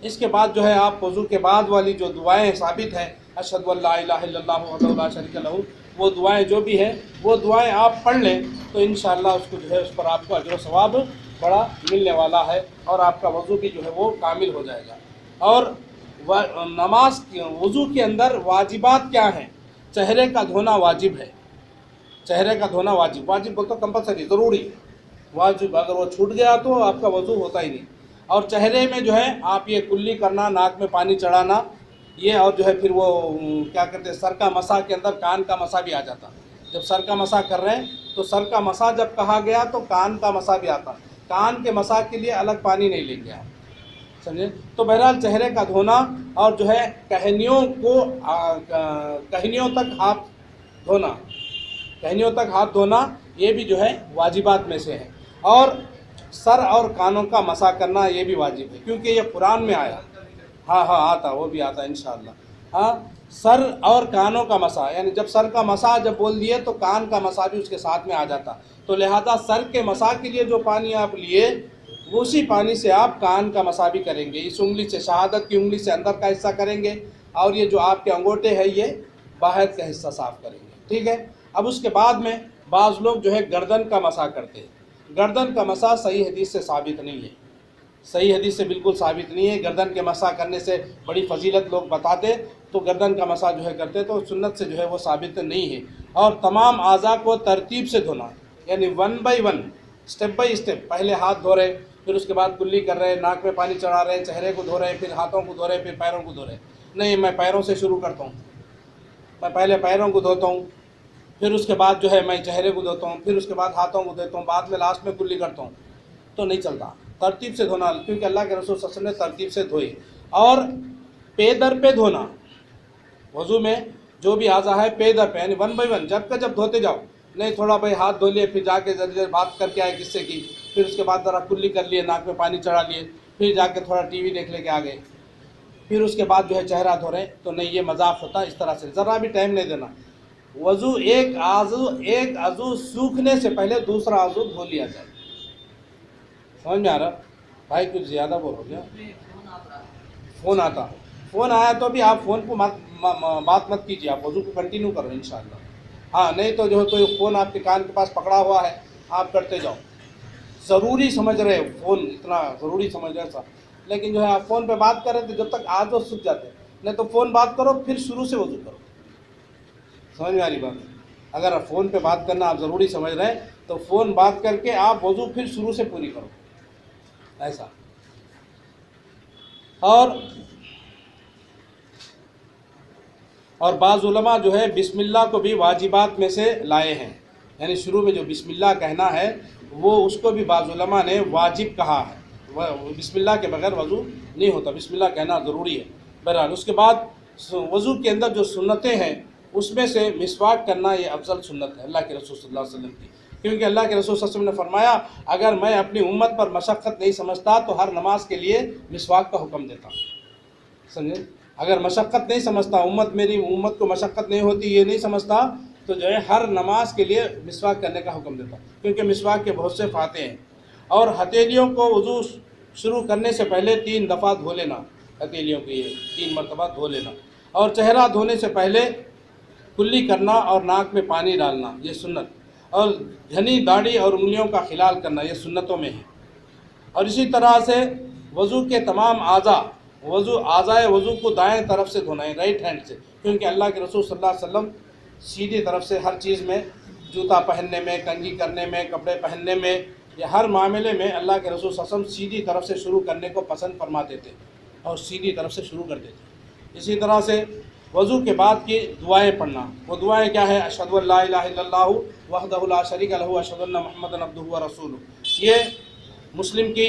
اس کے بعد جو ہے آپ وضو کے بعد والی جو دعائیں ثابت ہیں، اشہد ان لا الہ الا اللہ وحدہ لا شریک لہ، وہ دعائیں جو بھی ہیں وہ دعائیں آپ پڑھ لیں تو انشاءاللہ اس کو جو ہے اس پر آپ کو اجر و ثواب بڑا ملنے والا ہے، اور آپ کا وضو بھی جو ہے وہ کامل ہو جائے گا۔ اور نماز وضو کے اندر واجبات کیا ہیں؟ چہرے کا دھونا واجب ہے، چہرے کا دھونا واجب بول تو کمپلسری، ضروری واجب، اگر وہ چھوٹ گیا تو آپ کا وضو ہوتا ہی نہیں۔ اور چہرے میں جو ہے آپ یہ کلی کرنا، ناک میں پانی چڑھانا، یہ اور جو ہے پھر وہ کیا کرتے ہیں، سر کا مسح کے اندر کان کا مسح بھی آ جاتا، جب سر کا مسح کر رہے ہیں تو سر کا مسح جب کہا گیا تو کان کا مسح بھی آتا، کان کے مسح کے لیے الگ پانی نہیں لیں گے آپ، سمجھے؟ تو بہرحال چہرے کا دھونا، اور جو ہے کہنیوں تک ہاتھ دھونا، کہنیوں تک ہاتھ دھونا یہ بھی جو ہے واجبات میں سے ہے، اور سر اور کانوں کا مسح کرنا یہ بھی واجب ہے، کیونکہ یہ قرآن میں آیا، ہاں آتا، وہ بھی آتا انشاءاللہ، ہاں سر اور کانوں کا مسح، یعنی جب سر کا مسح جب بول دیے تو کان کا مسح بھی اس کے ساتھ میں آ جاتا، تو لہذا سر کے مسح کے لیے جو پانی آپ لیے اسی پانی سے آپ کان کا مسح بھی کریں گے، اس انگلی سے، شہادت کی انگلی سے اندر کا حصہ کریں گے، اور یہ جو آپ کے انگوٹے ہیں یہ باہر کا حصہ صاف کریں گے، ٹھیک ہے؟ اب اس کے بعد میں بعض لوگ جو ہے گردن کا مسح کرتے ہیں، گردن کا مسح صحیح حدیث سے ثابت نہیں ہے، صحیح حدیث سے بالکل ثابت نہیں ہے، گردن کے مسح کرنے سے بڑی فضیلت لوگ بتاتے تو گردن کا مسح جو ہے کرتے تو سنت سے جو ہے وہ ثابت نہیں ہے۔ اور تمام اعضاء کو ترتیب سے دھونا، یعنی 1 بائی 1، اسٹیپ بائی اسٹیپ، پہلے ہاتھ دھو رہے، پھر اس کے بعد کلی کر رہے، ناک میں پانی چڑھا رہے، چہرے کو دھو رہے، پھر ہاتھوں کو دھو رہے، پھر پیروں کو دھو رہے، نہیں میں پیروں سے شروع کرتا ہوں، میں پہلے پیروں کو دھوتا ہوں، پھر اس کے بعد جو ہے میں چہرے کو دھوتا ہوں، پھر اس کے بعد ہاتھوں کو دھوتا ہوں، بعد میں لاسٹ میں کلی کرتا ہوں، تو نہیں چلتا، ترتیب سے دھونا، کیونکہ اللہ کے رسول صلی اللہ علیہ وسلم نے ترتیب سے دھوئی۔ اور پے در پہ دھونا، وضو میں جو بھی اعضاء ہے پے در پہ، یعنی 1 بائی 1، جب دھوتے جاؤ، نہیں تھوڑا بھائی ہاتھ دھو لیے، پھر جا کے ذرا بات کر کے آئے کس سے کی، پھر اس کے بعد ذرا کلی کر لیے، ناک میں پانی چڑھا لیے، پھر جا کے تھوڑا ٹی وی دیکھ لے کے آ گئے، پھر اس کے بعد جو ہے چہرہ دھو رہے، تو نہیں، یہ مذاق ہوتا، اس طرح سے ذرا بھی ٹائم نہیں دینا، وضو ایک عضو سوکھنے سے پہلے دوسرا عضو دھو لیا جائے، سمجھ میں آ رہا؟ بھائی کچھ زیادہ بول ہو گیا، فون آیا تو بھی آپ فون کو بات مت کیجیے، آپ وضو کو کنٹینیو کرو انشاءاللہ، ہاں نہیں تو جو ہے کوئی فون آپ کے کان کے پاس پکڑا ہوا ہے آپ کرتے جاؤ، ضروری سمجھ رہے ہو، فون اتنا ضروری سمجھ رہے سا، لیکن جو ہے آپ فون پہ بات کر رہے تھے جب تک آج وہ سوکھ جاتے، نہیں تو فون بات کرو پھر شروع سے وضو کرو، سمجھ میں آ رہی بات؟ اگر آپ فون پہ بات کرنا آپ ضروری سمجھ رہے ہیں تو فون بات کر کے آپ وضو پھر شروع سے پوری کرو، ایسا۔ اور بعض علماء جو ہے بسم اللہ کو بھی واجبات میں سے لائے ہیں، یعنی شروع میں جو بسم اللہ کہنا ہے وہ اس کو بھی بعض علماء نے واجب کہا ہے، بسم اللہ کے بغیر وضو نہیں ہوتا، بسم اللہ کہنا ضروری ہے۔ بہرحال اس کے بعد وضو کے اندر جو سنتیں ہیں اس میں سے مسواک کرنا یہ افضل سنت ہے اللہ کے رسول صلی اللہ علیہ وسلم کی، کیونکہ اللہ کے رسول صلی اللہ علیہ وسلم نے فرمایا اگر میں اپنی امت پر مشقت نہیں سمجھتا تو ہر نماز کے لیے مسواک کا حکم دیتا، سمجھے؟ اگر مشقت نہیں سمجھتا، میری امت کو مشقت نہیں ہوتی یہ نہیں سمجھتا تو جو ہے ہر نماز کے لیے مسواک کرنے کا حکم دیتا، کیونکہ مسواک کے بہت سے فائدے ہیں۔ اور ہتھیلیوں کو وضو شروع کرنے سے پہلے 3 دفعہ دھو لینا، ہتھیلیوں کو یہ 3 مرتبہ دھو لینا، اور چہرہ دھونے سے پہلے کلی کرنا اور ناک میں پانی ڈالنا، یہ سنت، اور گھنی داڑھی اور انگلیوں کا خلال کرنا، یہ سنتوں میں ہے۔ اور اسی طرح سے وضو کے تمام اعضائے وضو کو دائیں طرف سے دھونا ہے، رائٹ ہینڈ سے، کیونکہ اللہ کے رسول صلی اللہ علیہ وسلم سیدھی طرف سے ہر چیز میں، جوتا پہننے میں، کنگھی کرنے میں، کپڑے پہننے میں، یا ہر معاملے میں اللہ کے رسول صلی اللہ علیہ وسلم سیدھی طرف سے شروع کرنے کو پسند فرماتے تھے اور سیدھی طرف سے شروع کرتے تھے۔ اسی طرح سے وضو کے بعد کی دعائیں پڑھنا، وہ دعائیں کیا ہے؟ اشہد ان لا الہ الا اللہ وحدہ لا شریک لہ اشہد ان محمدا عبدہ ورسولہ، یہ مسلم کی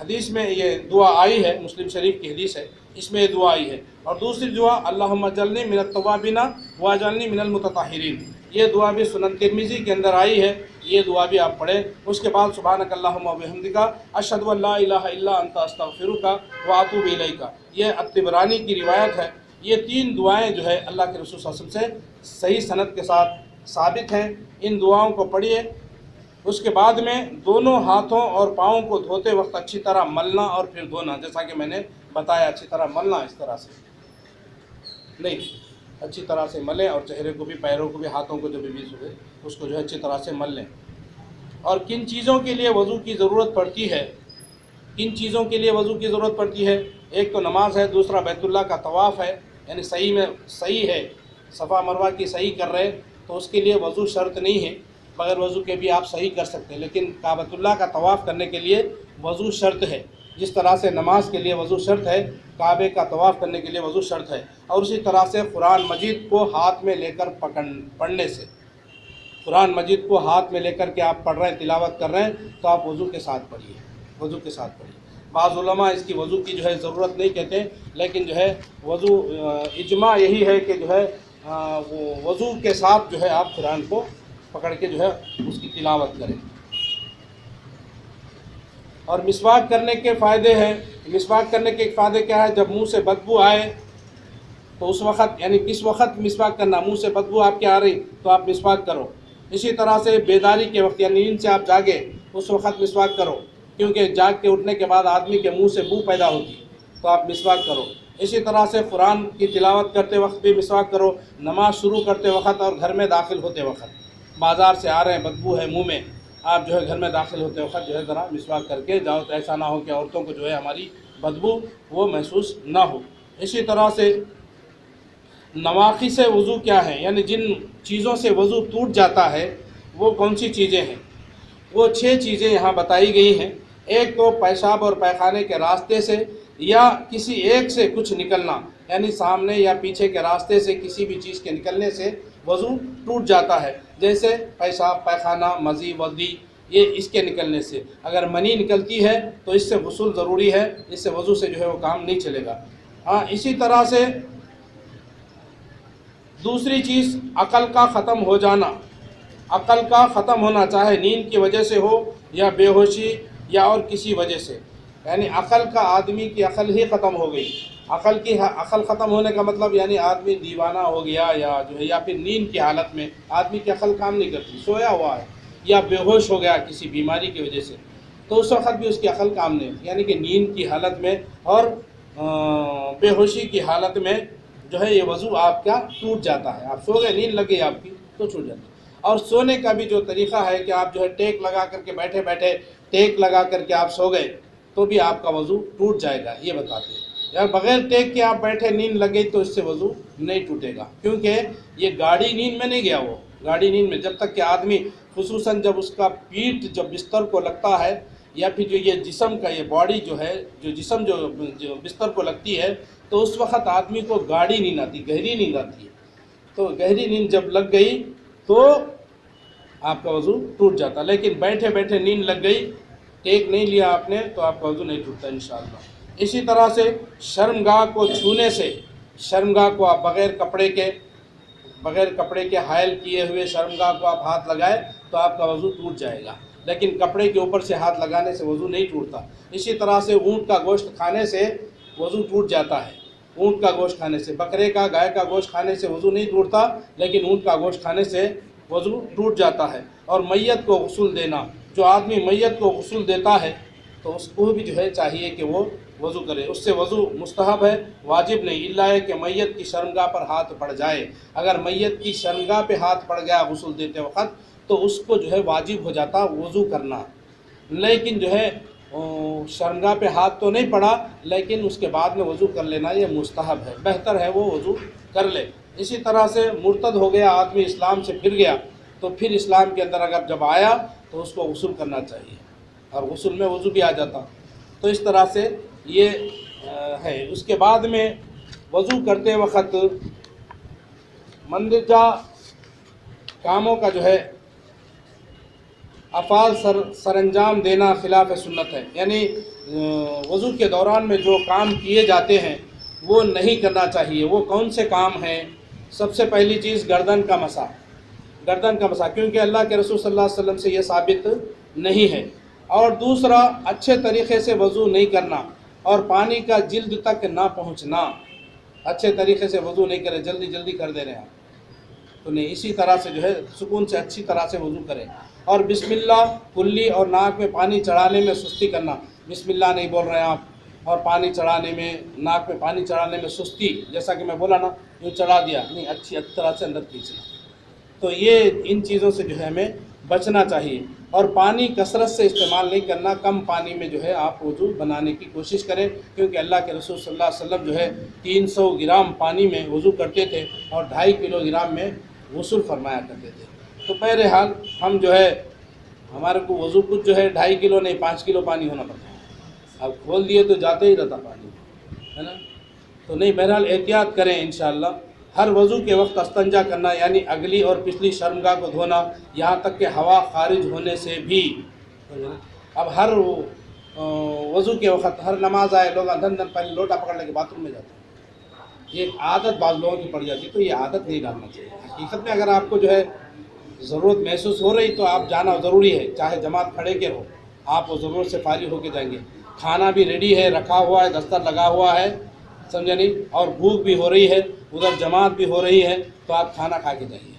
حدیث میں یہ دعا آئی ہے، مسلم شریف کی حدیث ہے، اس میں یہ دعا آئی ہے۔ اور دوسری دعا اللہم اجعلنی من التوابین واجعلنی من المتطہرین، یہ دعا بھی سنن ترمذی کے اندر آئی ہے، یہ دعا بھی آپ پڑھیں۔ اس کے بعد سبحانک اللہم وبحمدک اشہد ان لا الہ الا انت استغفرک واتوب الیک، یہ الطبرانی کی روایت ہے۔ یہ 3 دعائیں جو ہے اللہ کے رسول صلی اللہ علیہ وسلم سے صحیح سند کے ساتھ ثابت ہیں، ان دعاؤں کو پڑھیے۔ اس کے بعد میں دونوں ہاتھوں اور پاؤں کو دھوتے وقت اچھی طرح ملنا اور پھر دھونا، جیسا کہ میں نے بتایا، اچھی طرح ملنا، اس طرح سے نہیں، اچھی طرح سے ملیں، اور چہرے کو بھی، پیروں کو بھی، ہاتھوں کو جو بھی ہوئے اس کو جو ہے اچھی طرح سے مل لیں۔ اور کن چیزوں کے لیے وضو کی ضرورت پڑتی ہے؟ کن چیزوں کے لیے وضو کی ضرورت پڑتی ہے؟ ایک تو نماز ہے، دوسرا بیت اللہ کا طواف ہے، یعنی صحیح ہے، صفا مروہ کی صحیح کر رہے تو اس کے لیے وضو شرط نہیں ہے، بغیر وضو کے بھی آپ صحیح کر سکتے ہیں، لیکن کعبۃ اللہ کا طواف کرنے کے لیے وضو شرط ہے، جس طرح سے نماز کے لیے وضو شرط ہے، کعبے کا طواف کرنے کے لیے وضو شرط ہے۔ اور اسی طرح سے قرآن مجید کو ہاتھ میں لے کر پڑھنے سے، قرآن مجید کو ہاتھ میں لے کر کے آپ پڑھ رہے ہیں، تلاوت کر رہے ہیں، تو آپ وضو کے ساتھ پڑھیے، وضو کے ساتھ پڑھیے۔ بعض علماء اس کی وضو کی جو ہے ضرورت نہیں کہتے، لیکن جو ہے وضو اجماع یہی ہے کہ جو ہے وہ وضو کے ساتھ جو ہے آپ قرآن کو پکڑ کے جو ہے اس کی تلاوت کریں۔ اور مسواک کرنے کے فائدے ہیں، مسواک کرنے کے فائدے کیا ہے؟ جب منہ سے بدبو آئے تو اس وقت، یعنی کس وقت مسواک کرنا؟ منہ سے بدبو آپ کے آ رہی تو آپ مسواک کرو۔ اسی طرح سے بیداری کے وقت، یعنی نیند سے آپ جاگے اس وقت مسواک کرو، کیونکہ جاگ کے اٹھنے کے بعد آدمی کے منہ سے بو پیدا ہوتی تو آپ مسواک کرو۔ اسی طرح سے قرآن کی تلاوت کرتے وقت بھی مسواک کرو، نماز شروع کرتے وقت اور گھر میں داخل ہوتے وقت، بازار سے آ رہے ہیں بدبو ہے منہ میں، آپ جو ہے گھر میں داخل ہوتے وقت جو ہے ذرا مسواک کر کے جاؤ، تو ایسا نہ ہو کہ عورتوں کو جو ہے ہماری بدبو وہ محسوس نہ ہو۔ اسی طرح سے نواقص وضو کیا ہے، یعنی جن چیزوں سے وضو ٹوٹ جاتا ہے وہ کون سی چیزیں ہیں؟ وہ 6 چیزیں یہاں بتائی گئی ہیں۔ ایک تو پیشاب اور پیخانے کے راستے سے یا کسی ایک سے کچھ نکلنا، یعنی سامنے یا پیچھے کے راستے سے کسی بھی چیز کے نکلنے سے وضو ٹوٹ جاتا ہے، جیسے پیشاب، پیخانہ، مزی، ودی، یہ اس کے نکلنے سے۔ اگر منی نکلتی ہے تو اس سے غسل ضروری ہے، اس سے وضو سے جو ہے وہ کام نہیں چلے گا۔ اسی طرح سے دوسری چیز عقل کا ختم ہو جانا، عقل کا ختم ہونا، چاہے نیند کی وجہ سے ہو یا بے ہوشی یا اور کسی وجہ سے، یعنی عقل کا، آدمی کی عقل ہی ختم ہو گئی۔ عقل ختم ہونے کا مطلب یعنی آدمی دیوانہ ہو گیا، یا جو ہے یا پھر نیند کی حالت میں آدمی کی عقل کام نہیں کرتی، سویا ہوا ہے یا بے ہوش ہو گیا کسی بیماری کی وجہ سے، تو اس وقت بھی اس کی عقل کام نہیں، یعنی کہ نیند کی حالت میں اور بے ہوشی کی حالت میں جو ہے یہ وضو آپ کا ٹوٹ جاتا ہے۔ آپ سو گئے، نیند لگ گئی آپ کی تو چھوٹ جاتا ہے۔ اور سونے کا بھی جو طریقہ ہے کہ آپ جو ہے ٹیک لگا کر کے بیٹھے بیٹھے ٹیک لگا کر کے آپ سو گئے تو بھی آپ کا وضو ٹوٹ جائے گا، یہ بتاتے ہیں۔ یا بغیر ٹیک کے آپ بیٹھے نیند لگ گئی تو اس سے وضو نہیں ٹوٹے گا، کیونکہ یہ گاڑی نیند میں نہیں گیا، وہ گاڑی نیند میں جب تک کہ آدمی، خصوصاً جب اس کا پیٹھ جب بستر کو لگتا ہے، یا پھر جو یہ جسم کا یہ باڈی جو ہے، جو جسم جو بستر کو لگتی ہے، تو اس وقت آدمی کو گاڑی نیند آتی، گہری نیند آتی ہے۔ تو گہری نیند جب لگ گئی تو آپ کا وضو ٹوٹ جاتا، لیکن بیٹھے بیٹھے نیند لگ گئی، ٹیک نہیں لیا آپ نے، تو آپ کا وضو نہیں ٹوٹتا انشاءاللہ۔ اسی طرح سے شرمگاہ کو چھونے سے، شرمگاہ کو آپ بغیر کپڑے کے حائل کیے ہوئے شرمگاہ کو آپ ہاتھ لگائے تو آپ کا وضو ٹوٹ جائے گا، لیکن کپڑے کے اوپر سے ہاتھ لگانے سے وضو نہیں ٹوٹتا۔ اسی طرح سے اونٹ کا گوشت کھانے سے وضو ٹوٹ جاتا ہے، اونٹ کا گوشت کھانے سے، بکرے کا گائے کا گوشت کھانے سے وضو نہیں ٹوٹتا، لیکن اونٹ کا گوشت کھانے سے وضو ٹوٹ جاتا ہے۔ اور میت کو غسل دینا، جو آدمی میت کو غسل دیتا ہے تو اس کو بھی جو ہے چاہیے کہ وہ وضو کرے، اس سے وضو مستحب ہے، واجب نہیں، الا ہے کہ میت کی شرمگاہ پر ہاتھ پڑ جائے۔ اگر میت کی شرمگاہ پہ ہاتھ پڑ گیا غسل دیتے وقت تو اس کو جو ہے واجب ہو جاتا وضو کرنا، لیکن جو ہے شرمگاہ پہ ہاتھ تو نہیں پڑا لیکن اس کے بعد میں وضو کر لینا یہ مستحب ہے، بہتر ہے وہ وضو کر لے۔ اسی طرح سے مرتد ہو گیا آدمی، اسلام سے پھر گیا، تو پھر اسلام کے اندر اگر جب آیا تو اس کو غسل کرنا چاہیے، اور غسل میں وضو بھی آ جاتا۔ تو اس طرح سے یہ ہے۔ اس کے بعد میں وضو کرتے وقت مندرجہ کاموں کا جو ہے افعال سر انجام دینا خلاف سنت ہے، یعنی وضو کے دوران میں جو کام کیے جاتے ہیں وہ نہیں کرنا چاہیے۔ وہ کون سے کام ہیں؟ سب سے پہلی چیز گردن کا مسح، گردن کا مسح، کیونکہ اللہ کے رسول صلی اللہ علیہ وسلم سے یہ ثابت نہیں ہے۔ اور دوسرا اچھے طریقے سے وضو نہیں کرنا اور پانی کا جلد تک نہ پہنچنا، اچھے طریقے سے وضو نہیں کرے، جلدی جلدی کر دے رہے ہیں تو نہیں، اسی طرح سے جو ہے سکون سے اچھی طرح سے وضو کریں۔ اور بسم اللہ کلی اور ناک میں پانی چڑھانے میں سستی کرنا، بسم اللہ نہیں بول رہے ہیں آپ اور پانی چڑھانے میں، ناک میں پانی چڑھانے میں سستی، جیسا کہ میں بولا نا یوں چڑھا دیا نہیں، اچھی طرح سے اندر کھینچنا، تو یہ ان چیزوں سے جو ہے ہمیں بچنا چاہیے۔ اور پانی کثرت سے استعمال نہیں کرنا، کم پانی میں جو ہے آپ وضو بنانے کی کوشش کریں، کیونکہ اللہ کے رسول صلی اللہ علیہ وسلم جو ہے 300 گرام پانی میں وضو کرتے تھے اور 2.5 کلو گرام میں غسل فرمایا کرتے تھے۔ تو بہرحال ہم جو ہے ہمارے کو وضو کچھ جو ہے 2.5 کلو نہیں 5 کلو پانی ہونا پڑتا ہے، اب کھول دیے تو جاتے ہی رہتا پانی، ہے نا، تو نہیں، بہرحال احتیاط کریں انشاءاللہ۔ ہر وضو کے وقت استنجا کرنا، یعنی اگلی اور پچھلی شرمگاہ کو دھونا، یہاں تک کہ ہوا خارج ہونے سے بھی۔ اب ہر وضو کے وقت، ہر نماز آئے لوگ اندر پہلے لوٹا پکڑ لے کے باتھ روم میں جاتے ہیں، یہ ایک عادت بعض لوگوں کی پڑ جاتی ہے، تو یہ عادت نہیں ڈالنا چاہیے۔ حقیقت میں اگر آپ کو جو ہے ضرورت محسوس ہو رہی تو آپ جانا ضروری ہے، چاہے جماعت کھڑے کے ہو، آپ وہ ضرورت سے فارغ ہو کے جائیں گے۔ کھانا بھی ریڈی ہے، رکھا ہوا ہے، دستر لگا ہوا ہے، سمجھا نہیں، اور بھوک بھی ہو رہی ہے، ادھر جماعت بھی ہو رہی ہے، تو آپ کھانا کھا کے جائیے۔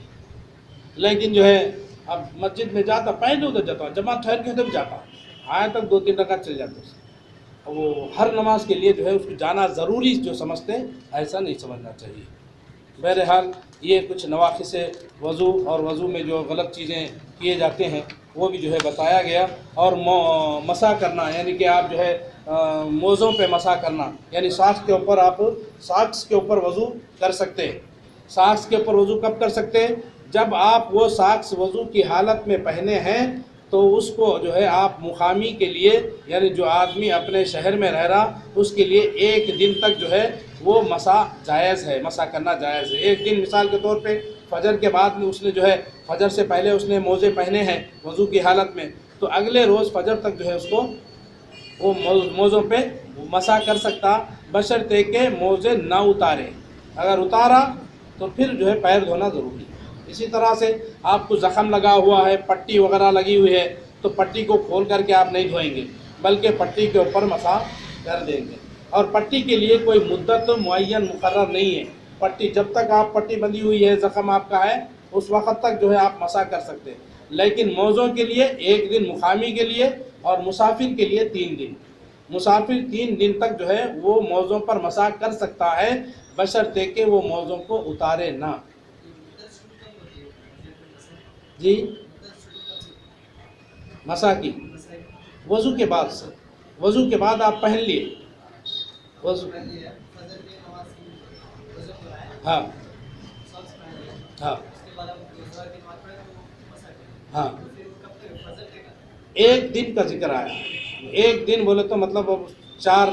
لیکن جو ہے اب مسجد میں جاتا، پہلے ادھر جاتا ہوں، جماعت ٹھہر کے تب جاتا ہوں، آئے تک 2-3 رکعت چل جاتے ہیں۔ وہ ہر نماز کے لیے جو ہے اس کو جانا ضروری جو سمجھتے ہیں، ایسا نہیں سمجھنا چاہیے۔ بہرحال یہ کچھ نواقص وضو اور وضو میں جو غلط چیزیں کیے جاتے ہیں وہ بھی جو ہے بتایا گیا۔ اور مسح کرنا، یعنی کہ آپ جو ہے موزوں پہ مسح کرنا، یعنی ساکس کے اوپر، آپ ساکس کے اوپر وضو کر سکتے ہیں۔ ساکس کے اوپر وضو کب کر سکتے ہیں؟ جب آپ وہ ساکس وضو کی حالت میں پہنے ہیں تو اس کو جو ہے آپ مقامی کے لیے، یعنی جو آدمی اپنے شہر میں رہ رہا اس کے لیے 1 دن تک جو ہے وہ مسح جائز ہے، مسح کرنا جائز ہے۔ 1 دن مثال کے طور پہ فجر کے بعد میں اس نے جو ہے فجر سے پہلے اس نے موزے پہنے ہیں وضو کی حالت میں، تو اگلے روز فجر تک جو ہے اس کو وہ موزوں پہ مسح کر سکتا، بشرطے کہ موزے نہ اتارے۔ اگر اتارا تو پھر جو ہے پیر دھونا ضروری ہے۔ اسی طرح سے آپ کو زخم لگا ہوا ہے، پٹی وغیرہ لگی ہوئی ہے، تو پٹی کو کھول کر کے آپ نہیں دھوئیں گے بلکہ پٹی کے اوپر مسح کر دیں گے۔ اور پٹی کے لیے کوئی مدت معین مقرر نہیں ہے، پٹی جب تک آپ پٹی بندھی ہوئی ہے، زخم آپ کا ہے، اس وقت تک جو ہے آپ مسح کر سکتے ہیں۔ لیکن موزوں کے لیے 1 دن، مقامی کے لیے، اور مسافر کے لیے 3 دن۔ مسافر 3 دن تک جو ہے وہ موزوں پر مسح کر سکتا ہے، بشرطے کہ وہ موزوں کو اتارے نہ۔ جی، مسح کی وضو کے بعد سے، وضو کے بعد آپ پہن لیے وضو، ہاں ہاں ہاں، 1 دن کا ذکر آیا، 1 دن بولے تو مطلب 4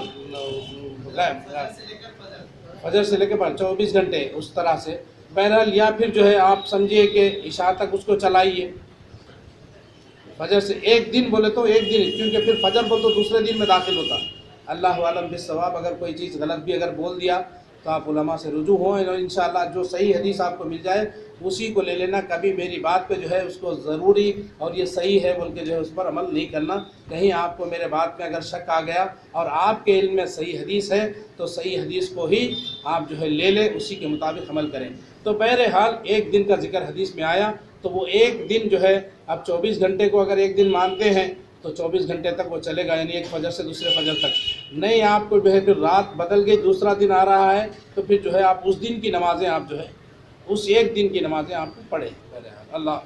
فجر سے لے کے 24 گھنٹے اس طرح سے۔ بہرحال یا پھر جو ہے آپ سمجھیے کہ عشاء تک اس کو چلائیے، فجر سے 1 دن بولے تو 1 دن، کیونکہ پھر فجر بول تو دوسرے دن میں داخل ہوتا۔ اللہ عالم بالصواب، اگر کوئی چیز غلط بھی اگر بول دیا تو تو آپ علماء سے رجوع ہوں، اور انشاءاللہ جو صحیح حدیث آپ کو مل جائے اسی کو لے لینا، کبھی میری بات پہ جو ہے اس کو ضروری اور یہ صحیح ہے بول کے جو ہے اس پر عمل نہیں کرنا۔ کہیں آپ کو میرے بات میں اگر شک آ گیا اور آپ کے علم میں صحیح حدیث ہے تو صحیح حدیث کو ہی آپ جو ہے لے لیں، اسی کے مطابق عمل کریں۔ تو بہرحال ایک دن کا ذکر حدیث میں آیا تو وہ ایک دن جو ہے، اب 24 گھنٹے کو اگر ایک دن مانتے ہیں تو 24 گھنٹے تک وہ چلے گا، یعنی ایک فجر سے دوسرے فجر تک نہیں۔ آپ کو جو ہے پھر رات بدل گئی، دوسرا دن آ رہا ہے تو پھر جو ہے آپ اس دن کی نمازیں آپ جو ہے اس ایک دن کی نمازیں آپ کو پڑھیں۔ بہرحال اللہ